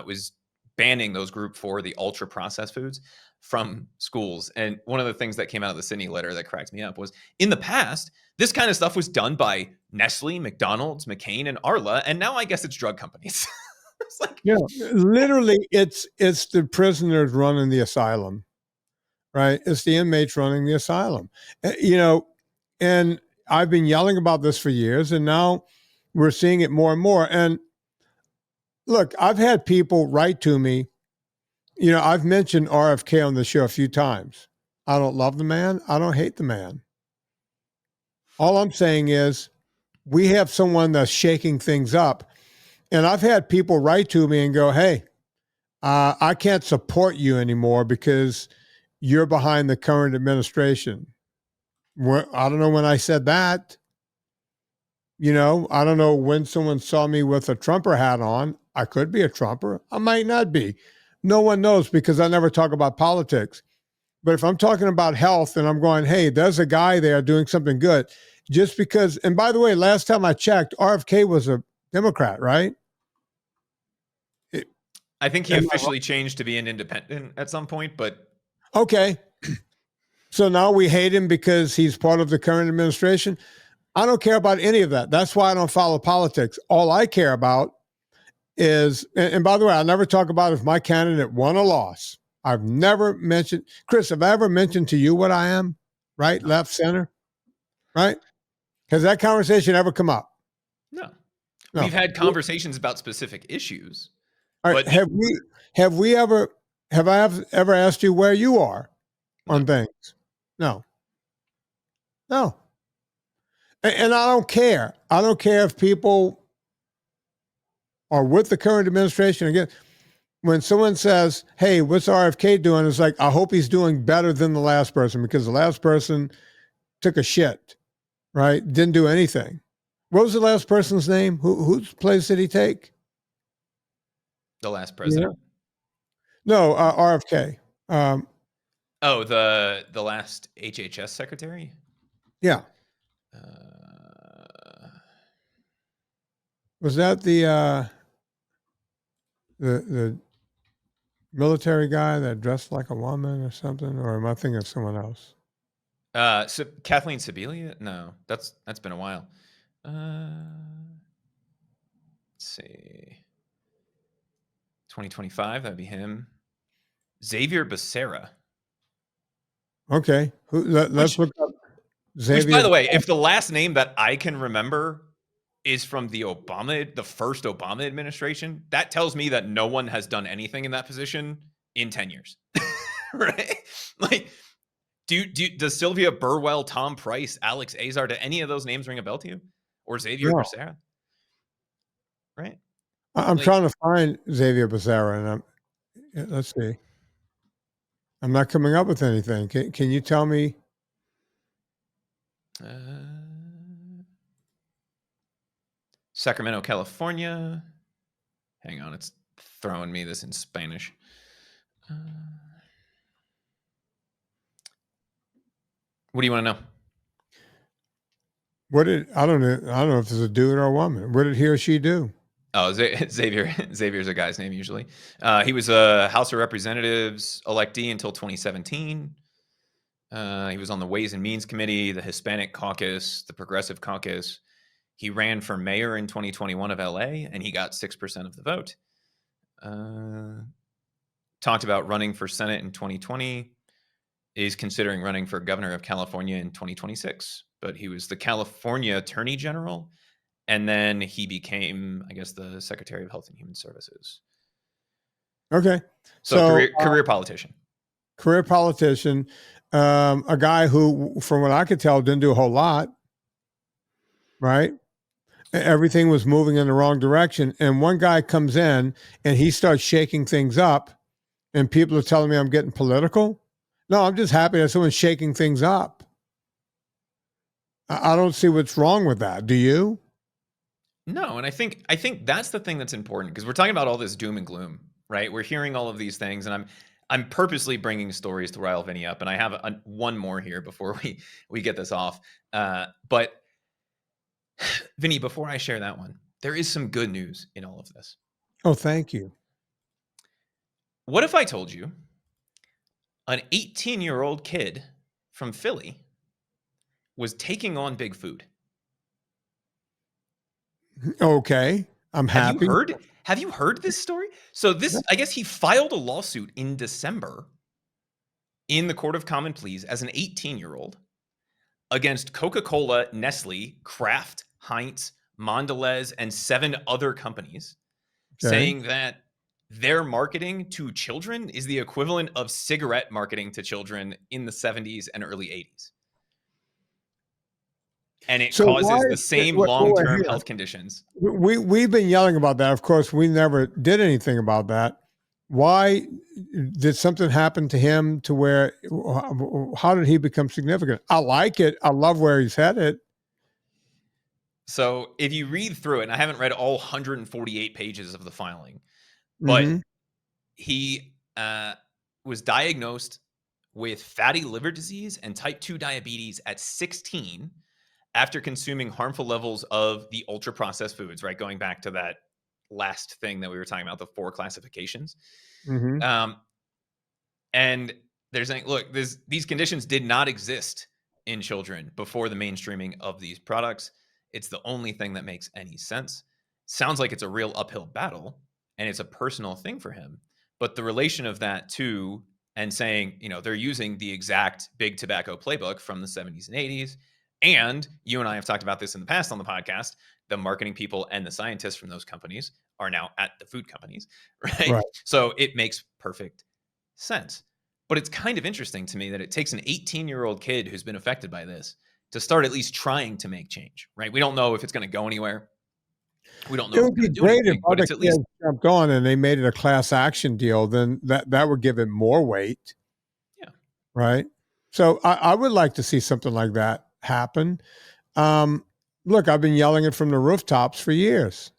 was banning those group 4, the ultra processed foods, from schools. And one of the things that came out of the Sydney letter that cracked me up was, in the past, this kind of stuff was done by Nestle, McDonald's, McCain, and Arla, and now I guess it's drug companies. It's like, Yeah, literally, it's the prisoners running the asylum, right? It's the inmates running the asylum. You know, and I've been yelling about this for years, and now we're seeing it more and more. And look, I've had people write to me. You know, I've mentioned RFK on the show a few times. I don't love the man. I don't hate the man. All I'm saying is we have someone that's shaking things up. And I've had people write to me and go, hey, I can't support you anymore because you're behind the current administration. I don't know when I said that. You know, I don't know when someone saw me with a Trumper hat on. I could be a Trumper. I might not be. No one knows because I never talk about politics. But if I'm talking about health and I'm going, hey, there's a guy there doing something good, just because, and by the way, last time I checked, RFK was a Democrat, right? I think he officially changed to be an independent at some point, but okay. So now we hate him because he's part of the current administration. I don't care about any of that. That's why I don't follow politics. All I care about is, and by the way, I never talk about if my candidate won or lost. I've never mentioned, Chris, have I ever mentioned to you what I am? Right, No. left, center, right? Has that conversation ever come up? No. No. We've had conversations about specific issues. All right. But Have I ever asked you where you are on things? No. No. And I don't care. I don't care if people are with the current administration. Again, when someone says, hey, what's RFK doing? It's like, I hope he's doing better than the last person because the last person took a shit, right? Didn't do anything. What was the last person's name? Whose place did he take? The last president? Yeah. No, RFK. Oh, the last HHS secretary? Yeah. Was that the military guy that dressed like a woman or something? Or am I thinking of someone else? So Kathleen Sebelius? No, that's been a while. Let's see. 2025, that'd be him. Xavier Becerra. Okay. Let's look up Xavier. Which, by the way, if the last name that I can remember is from the first Obama administration, that tells me that no one has done anything in that position in 10 years. Right? Like, does Sylvia Burwell, Tom Price, Alex Azar, do any of those names ring a bell to you? Or Xavier Becerra? Right? I'm trying to find Xavier Becerra, and let's see. I'm not coming up with anything. Can you tell me? Sacramento, California. Hang on, it's throwing me this in Spanish. What do you want to know? I don't know if it's a dude or a woman. What did he or she do? Oh, Xavier. Xavier's a guy's name usually. He was a House of Representatives electee until 2017. He was on the Ways and Means Committee, the Hispanic Caucus, the Progressive Caucus. He ran for mayor in 2021 of LA, and he got 6% of the vote. Talked about running for Senate in 2020. Is considering running for governor of California in 2026. But he was the California Attorney General, and then he became, I guess, the Secretary of Health and Human Services. Okay. So career politician. Career politician. A guy who, from what I could tell, didn't do a whole lot. Right? Everything was moving in the wrong direction. And one guy comes in and he starts shaking things up, and people are telling me I'm getting political. No, I'm just happy that someone's shaking things up. I don't see what's wrong with that. Do you? No, and I think that's the thing that's important, because we're talking about all this doom and gloom, right? We're hearing all of these things, and I'm purposely bringing stories to rile Vinnie up, and I have one more here before we get this off. But Vinnie, before I share that one, there is some good news in all of this. Oh, thank you. What if I told you an 18-year-old kid from Philly was taking on big food? Okay. I'm happy. Have you heard this story? So I guess he filed a lawsuit in December in the Court of Common Pleas as an 18-year-old against Coca-Cola, Nestle, Kraft, Heinz, Mondelez, and 7 other companies, saying that their marketing to children is the equivalent of cigarette marketing to children in the 70s and early 80s. And it causes the same long-term health conditions. We've been yelling about that. Of course, we never did anything about that. Why did something happen to him to where, how did he become significant? I like it. I love where he's headed. So if you read through it, and I haven't read all 148 pages of the filing, but he was diagnosed with fatty liver disease and type 2 diabetes at 16 after consuming harmful levels of the ultra-processed foods, right? Going back to that last thing that we were talking about, the 4 classifications. And they're saying, look, these conditions did not exist in children before the mainstreaming of these products. It's the only thing that makes any sense. Sounds like it's a real uphill battle, and it's a personal thing for him. But the relation of that to, and saying, they're using the exact big tobacco playbook from the 70s and 80s. And you and I have talked about this in the past on the podcast. The marketing people and the scientists from those companies are now at the food companies, right? So it makes perfect sense. But it's kind of interesting to me that it takes an 18-year-old kid who's been affected by this to start at least trying to make change, right? We don't know if it's going to go anywhere. We don't know. It would be great if other kids jumped on and they made it a class action deal. Then that would give it more weight. Yeah. Right. So I would like to see something like that happen. Look, I've been yelling it from the rooftops for years,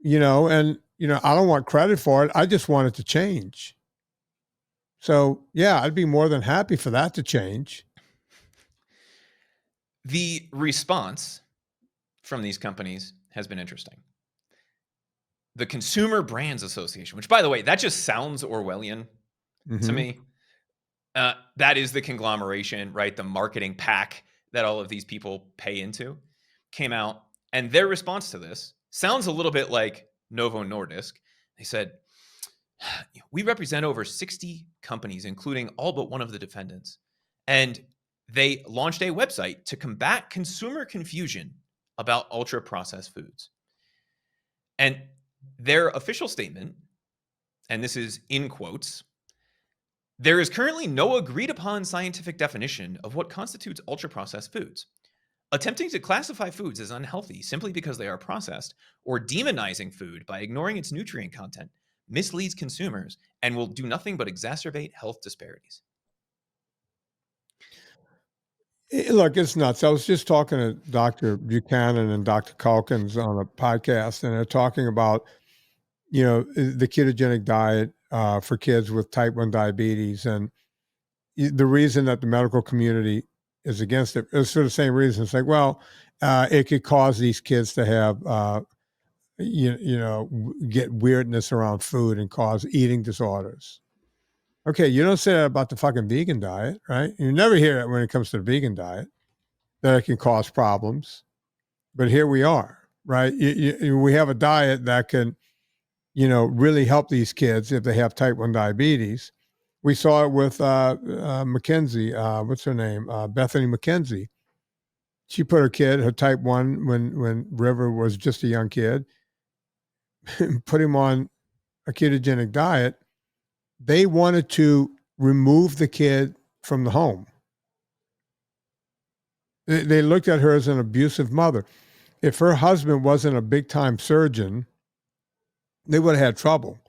and I don't want credit for it. I just want it to change. So yeah, I'd be more than happy for that to change. The response from these companies has been interesting. The Consumer Brands Association, which, by the way, that just sounds Orwellian to me. That is the conglomeration, right? The marketing pack that all of these people pay into, came out, and their response to this sounds a little bit like Novo Nordisk. They said, we represent over 60 companies, including all but one of the defendants. And they launched a website to combat consumer confusion about ultra-processed foods. And their official statement, and this is in quotes, there is currently no agreed upon scientific definition of what constitutes ultra-processed foods. Attempting to classify foods as unhealthy simply because they are processed, or demonizing food by ignoring its nutrient content, misleads consumers and will do nothing but exacerbate health disparities. Look, it's nuts. I was just talking to Dr. Buchanan and Dr. Calkins on a podcast, and they're talking about, the ketogenic diet for kids with type 1 diabetes. And the reason that the medical community is against it is for the same reason. It's like, well, it could cause these kids to have, get weirdness around food and cause eating disorders. Okay, you don't say that about the fucking vegan diet, right? You never hear it when it comes to the vegan diet, that it can cause problems. But here we are, right? We have a diet that can, really help these kids if they have type 1 diabetes. We saw it with Mackenzie, what's her name? Bethany McKenzie. She put her type 1, when River was just a young kid, put him on a ketogenic diet. They wanted to remove the kid from the home. They looked at her as an abusive mother. If her husband wasn't a big-time surgeon, they would have had trouble,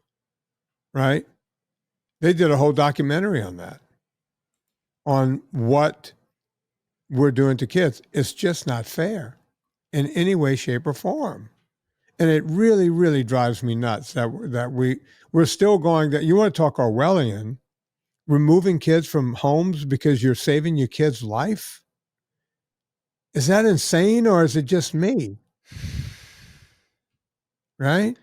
right? They did a whole documentary on that, on what we're doing to kids. It's just not fair in any way, shape, or form. And it really, really drives me nuts that we're still going that. You want to talk Orwellian, removing kids from homes because you're saving your kid's life? Is that insane, or is it just me? Right?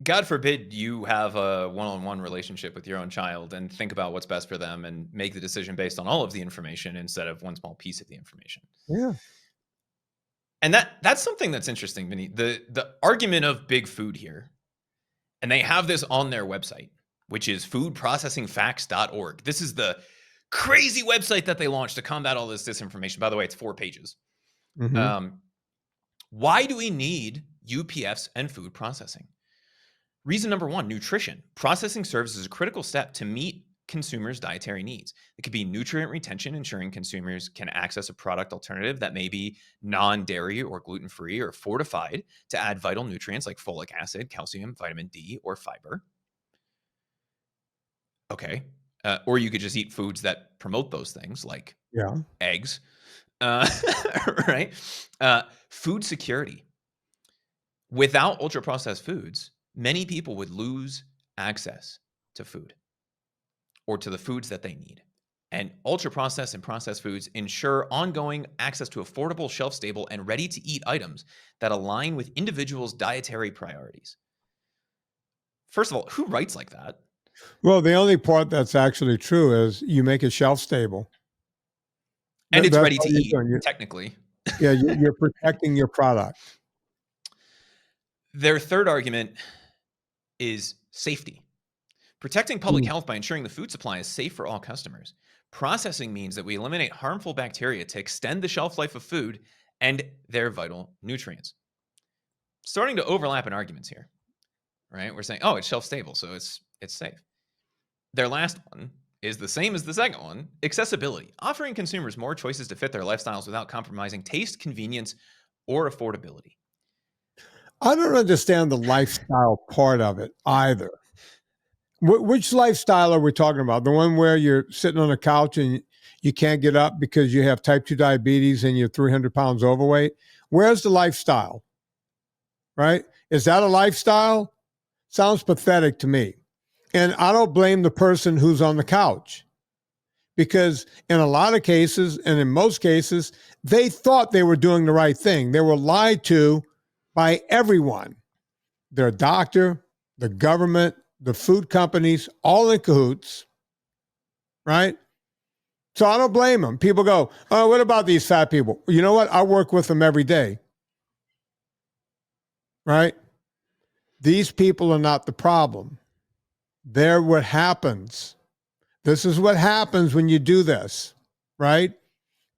God forbid you have a one-on-one relationship with your own child and think about what's best for them and make the decision based on all of the information instead of one small piece of the information. Yeah. And that's something that's interesting, Vinny. The argument of big food here, and they have this on their website, which is foodprocessingfacts.org. This is the crazy website that they launched to combat all this disinformation. By the way, it's 4 pages. Mm-hmm. Why do we need UPFs and food processing? Reason number 1, nutrition. Processing serves as a critical step to meet consumers' dietary needs. It could be nutrient retention, ensuring consumers can access a product alternative that may be non-dairy or gluten-free or fortified to add vital nutrients like folic acid, calcium, vitamin D, or fiber. Okay. Or you could just eat foods that promote those things like eggs. Right? Food security. Without ultra-processed foods, many people would lose access to food or to the foods that they need. And ultra-processed and processed foods ensure ongoing access to affordable, shelf-stable, and ready-to-eat items that align with individuals' dietary priorities. First of all, who writes like that? Well, the only part that's actually true is you make it shelf-stable. And it's ready to eat, technically. Yeah, you're protecting your product. Their third argument is safety. Protecting public health by ensuring the food supply is safe for all customers. Processing means that we eliminate harmful bacteria to extend the shelf life of food and their vital nutrients. Starting to overlap in arguments here, right? We're saying, oh, it's shelf stable, so it's safe. Their last one is the same as the second one, accessibility, offering consumers more choices to fit their lifestyles without compromising taste, convenience, or affordability. I don't understand the lifestyle part of it either. Which lifestyle are we talking about? The one where you're sitting on a couch and you can't get up because you have type 2 diabetes and you're 300 pounds overweight? Where's the lifestyle? Right? Is that a lifestyle? Sounds pathetic to me. And I don't blame the person who's on the couch, because in a lot of cases, and in most cases, they thought they were doing the right thing. They were lied to by everyone. Their doctor, the government, the food companies, all in cahoots, right? So I don't blame them. People go, oh, what about these fat people? You know what? I work with them every day, right? These people are not the problem. They're what happens. This is what happens when you do this, right?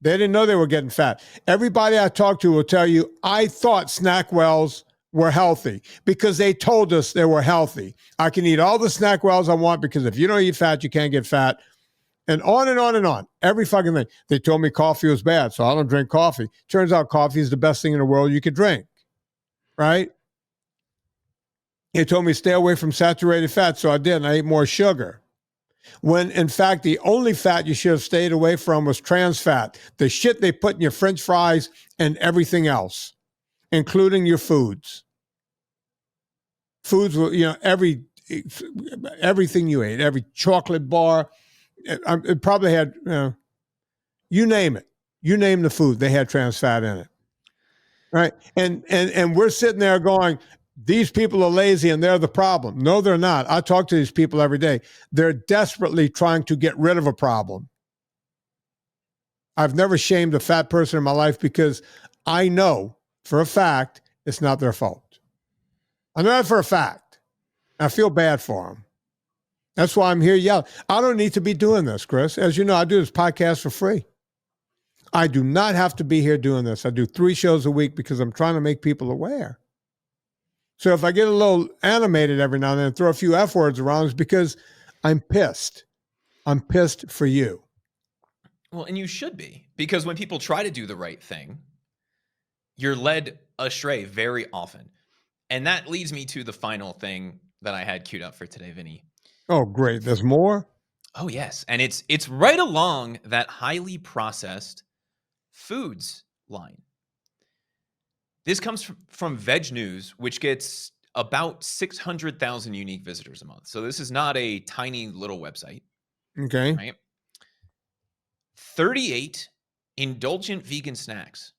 They didn't know they were getting fat. Everybody I talk to will tell you, I thought SnackWells were healthy because they told us they were healthy. I can eat all the SnackWells I want because if you don't eat fat, you can't get fat. And on and on and on. Every fucking thing. They told me coffee was bad, so I don't drink coffee. Turns out coffee is the best thing in the world you could drink, right? They told me stay away from saturated fat, so I did, and I ate more sugar. When, in fact, the only fat you should have stayed away from was trans fat, the shit they put in your French fries and everything else, including your foods. foods were, everything you ate, every chocolate bar, it probably had, you name it. You name the food, they had trans fat in it. Right. And we're sitting there going, these people are lazy and they're the problem. No, they're not. I talk to these people every day. They're desperately trying to get rid of a problem. I've never shamed a fat person in my life because I know for a fact it's not their fault. I know that for a fact. I feel bad for them. That's why I'm here yelling. I don't need to be doing this, Chris. As you know, I do this podcast for free. I do not have to be here doing this. I do 3 shows a week because I'm trying to make people aware. So if I get a little animated every now and then and throw a few F words around, it's because I'm pissed. I'm pissed for you. Well, and you should be, because when people try to do the right thing, you're led astray very often. And that leads me to the final thing that I had queued up for today, Vinny. Oh, great. There's more? Oh, yes. And it's right along that highly processed foods line. This comes from VegNews, which gets about 600,000 unique visitors a month. So this is not a tiny little website. Okay. Right? 38 indulgent vegan snacks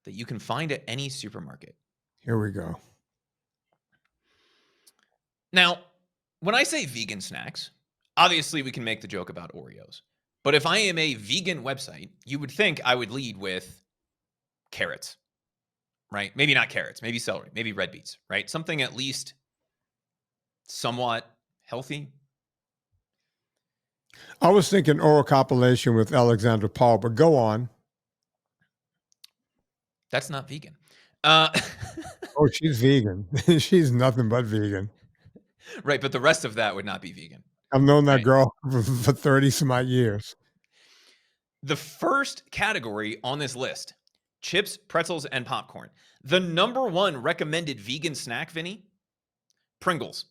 that you can find at any supermarket. Here we go. Now, when I say vegan snacks, obviously we can make the joke about Oreos. But if I am a vegan website, you would think I would lead with carrots, right? Maybe not carrots, maybe celery, maybe red beets, right? Something at least somewhat healthy. I was thinking oral copulation with Alexander Paul, but go on. That's not vegan. Oh, she's vegan. She's nothing but vegan. Right, but the rest of that would not be vegan. I've known that Right. girl for 30 some odd years. The first category on this list, chips, pretzels, and popcorn. The number 1 recommended vegan snack, Vinny, Pringles.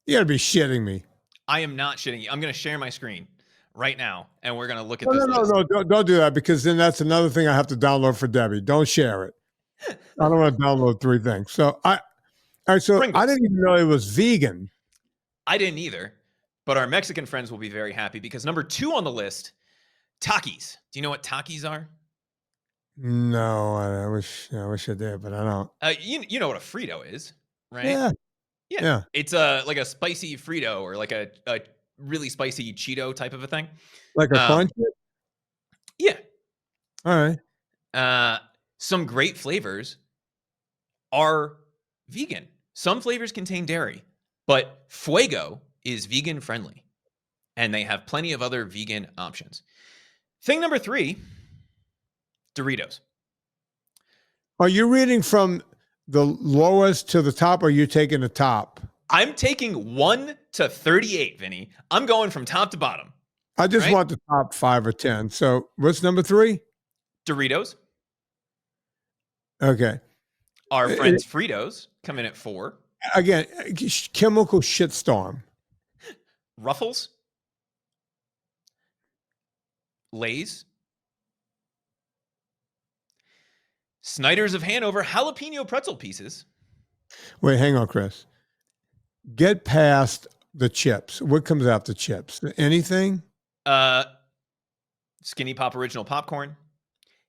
You gotta be shitting me. I am not shitting you. I'm going to share my screen right now, and we're going to look at No, this list. no, don't do that, because then that's another thing I have to download for Debbie. Don't share it. I don't want to download 3 things. So all right, so Pringles. I didn't even know it was vegan. I didn't either, but our Mexican friends will be very happy because number 2 on the list, Takis. Do you know what Takis are? No, I wish I did, but I don't. You know what a Frito is, right? Yeah. It's like a spicy Frito or like a really spicy Cheeto type of a thing. Like a crunch? Yeah. All right. Some great flavors are vegan. Some flavors contain dairy, but Fuego is vegan friendly, and they have plenty of other vegan options. Thing number 3, Doritos. Are you reading from the lowest to the top, or are you taking the top? I'm taking 1 to 38, Vinny. I'm going from top to bottom. I just Right? want the top 5 or 10. So what's number 3? Doritos. Okay. Our friends Fritos come in at 4. Again, chemical shitstorm. Ruffles. Lay's. Snyder's of Hanover jalapeno pretzel pieces. Wait, hang on, Chris. Get past the chips. What comes after chips? Anything? Skinny Pop Original Popcorn.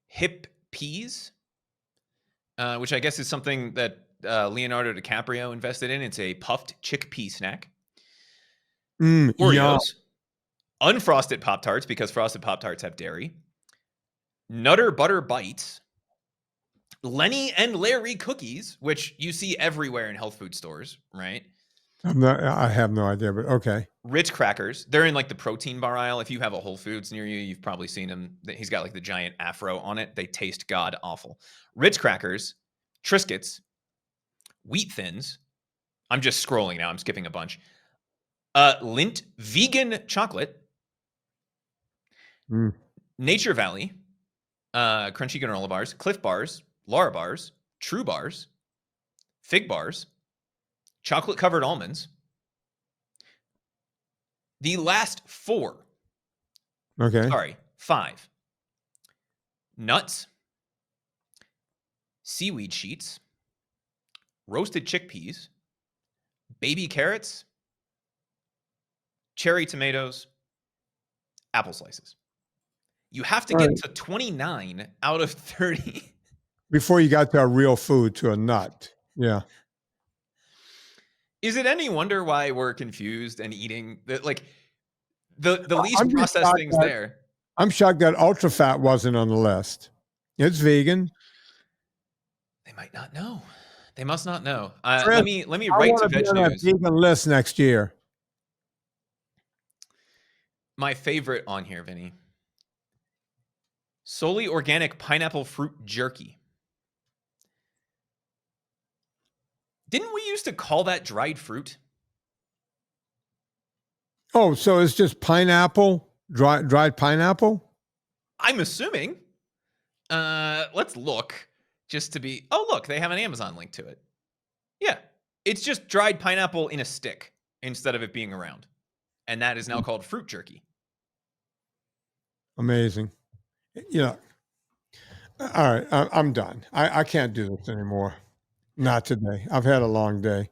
Hip Peas, which I guess is something that Leonardo DiCaprio invested in. It's a puffed chickpea snack. Oreos. Yum. Unfrosted Pop-Tarts, because frosted Pop-Tarts have dairy. Nutter Butter Bites. Lenny and Larry cookies, which you see everywhere in health food stores, right? I have no idea, but okay. Ritz crackers. They're in like the protein bar aisle. If you have a Whole Foods near you, you've probably seen them. He's got like the giant afro on it. They taste god awful. Ritz crackers, Triscuits, Wheat Thins. I'm just scrolling now. I'm skipping a bunch. Lindt vegan chocolate. Nature Valley, crunchy granola bars, Cliff bars, Lara bars, True bars, Fig bars, chocolate covered almonds. The last 4. Okay. Sorry, 5. Nuts, seaweed sheets, roasted chickpeas, baby carrots, cherry tomatoes, apple slices. You have to get to 29 out of 30. Before you got to a real food, to a nut. Yeah. Is it any wonder why we're confused and eating the least I'm just processed shocked things that- there? I'm shocked that ultra fat wasn't on the list. It's vegan. They might not know. They must not know. Chris, let me I write to want to be on that VegNews. vegan list next year. My favorite on here, Vinny. Solely organic pineapple fruit jerky. Didn't we used to call that dried fruit? Oh, so it's just pineapple, dried pineapple? I'm assuming. Let's look just to be. Oh, look, they have an Amazon link to it. Yeah, it's just dried pineapple in a stick instead of it being around. And that is now called fruit jerky. Amazing. Yeah. All right, I'm done. I can't do this anymore. Not today. I've had a long day.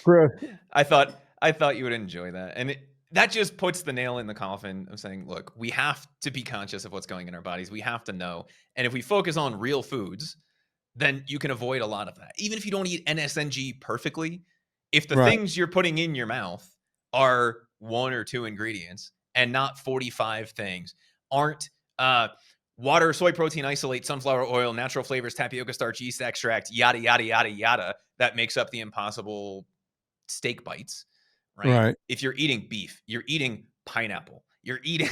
Chris, I thought you would enjoy that. And that just puts the nail in the coffin of saying, look, we have to be conscious of what's going in our bodies. We have to know. And if we focus on real foods, then you can avoid a lot of that. Even if you don't eat NSNG perfectly, if the things you're putting in your mouth are 1 or 2 ingredients and not 45 things, aren't water, soy protein isolate, sunflower oil, natural flavors, tapioca starch, yeast extract, yada, yada, yada, yada, that makes up the impossible steak bites, right? If you're eating beef, you're eating pineapple, you're eating,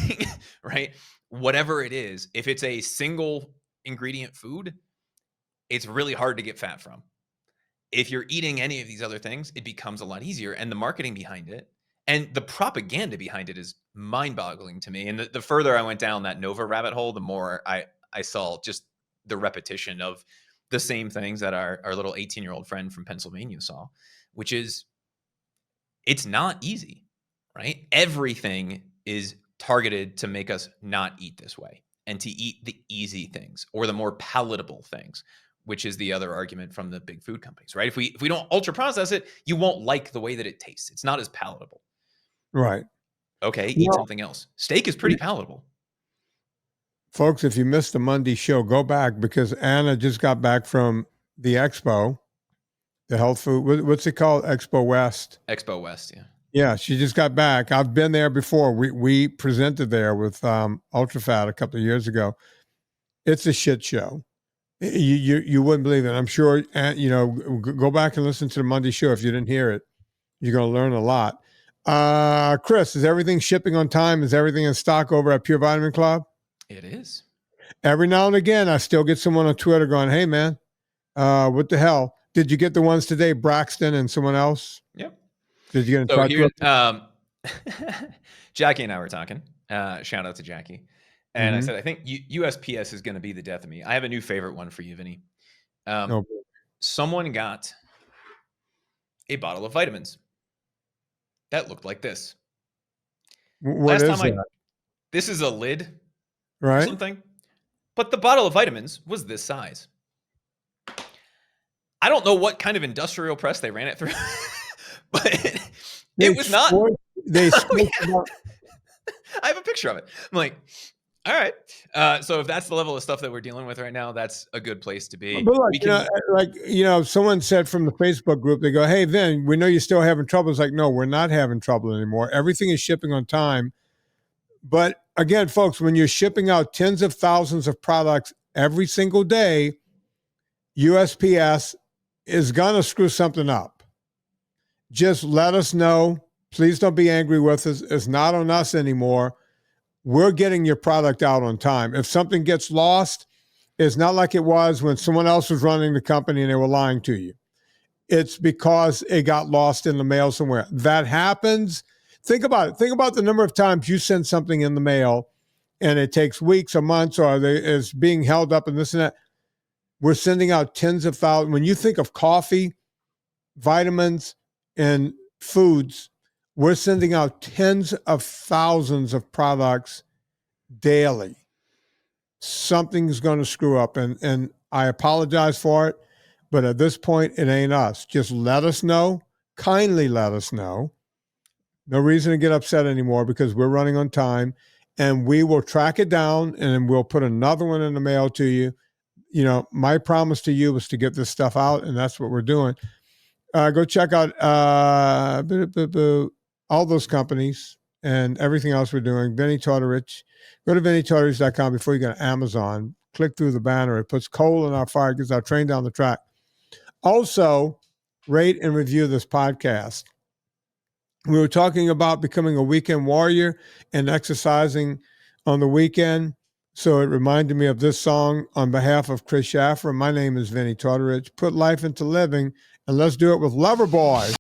right? Whatever it is, if it's a single ingredient food, it's really hard to get fat from. If you're eating any of these other things, it becomes a lot easier. And the marketing behind it and the propaganda behind it is mind-boggling to me. And the further I went down that Nova rabbit hole, the more I saw just the repetition of the same things that our little 18-year-old friend from Pennsylvania saw, which is it's not easy, right? Everything is targeted to make us not eat this way and to eat the easy things or the more palatable things, which is the other argument from the big food companies, right? If we don't ultra process it, you won't like the way that it tastes. It's not as palatable. Right. Okay, eat something else. Steak is pretty palatable. Folks, if you missed the Monday show, go back because Anna just got back from the Expo, the health food. What's it called? Expo West. Expo West, yeah. Yeah, she just got back. I've been there before. We presented there with UltraFat a couple of years ago. It's a shit show. You wouldn't believe it. I'm sure, go back and listen to the Monday show. If you didn't hear it, you're going to learn a lot. Chris, is everything shipping on time? Is everything in stock over at Pure Vitamin Club? It is. Every now and again, I still get someone on Twitter going, hey, man, what the hell? Did you get the ones today, Braxton and someone else? Yep. Did you get in touch with them? Jackie and I were talking. Shout out to Jackie. And I said, I think USPS is going to be the death of me. I have a new favorite one for you, Vinny. Someone got a bottle of vitamins that looked like this. What is that? This is a lid right? or something. But the bottle of vitamins was this size. I don't know what kind of industrial press they ran it through, but it was not. They I have a picture of it. I'm like, all right. So if that's the level of stuff that we're dealing with right now, that's a good place to be. But look, someone said from the Facebook group, they go, hey, Vin, we know you're still having trouble. It's like, no, we're not having trouble anymore. Everything is shipping on time. But again, folks, when you're shipping out tens of thousands of products every single day, USPS is going to screw something up. Just let us know. Please don't be angry with us. It's not on us anymore. We're getting your product out on time. If something gets lost, it's not like it was when someone else was running the company and they were lying to you. It's because it got lost in the mail somewhere. That happens. Think about it. Think about the number of times you send something in the mail and it takes weeks or months or it's being held up and this and that. We're sending out tens of thousands. When you think of coffee, vitamins, and foods, we're sending out tens of thousands of products daily. Something's going to screw up, and I apologize for it. But at this point, it ain't us. Just let us know. Kindly let us know. No reason to get upset anymore because we're running on time, and we will track it down and we'll put another one in the mail to you. You know, my promise to you was to get this stuff out, and that's what we're doing. Go check out all those companies and everything else we're doing. Vinnie Tortorich. Go to VinnieTortorich.com before you go to Amazon. Click through the banner. It puts coal in our fire, gets our train down the track. Also, rate and review this podcast. We were talking about becoming a weekend warrior and exercising on the weekend. So it reminded me of this song on behalf of Chris Shaffer. My name is Vinnie Tortorich. Put life into living, and let's do it with Loverboy.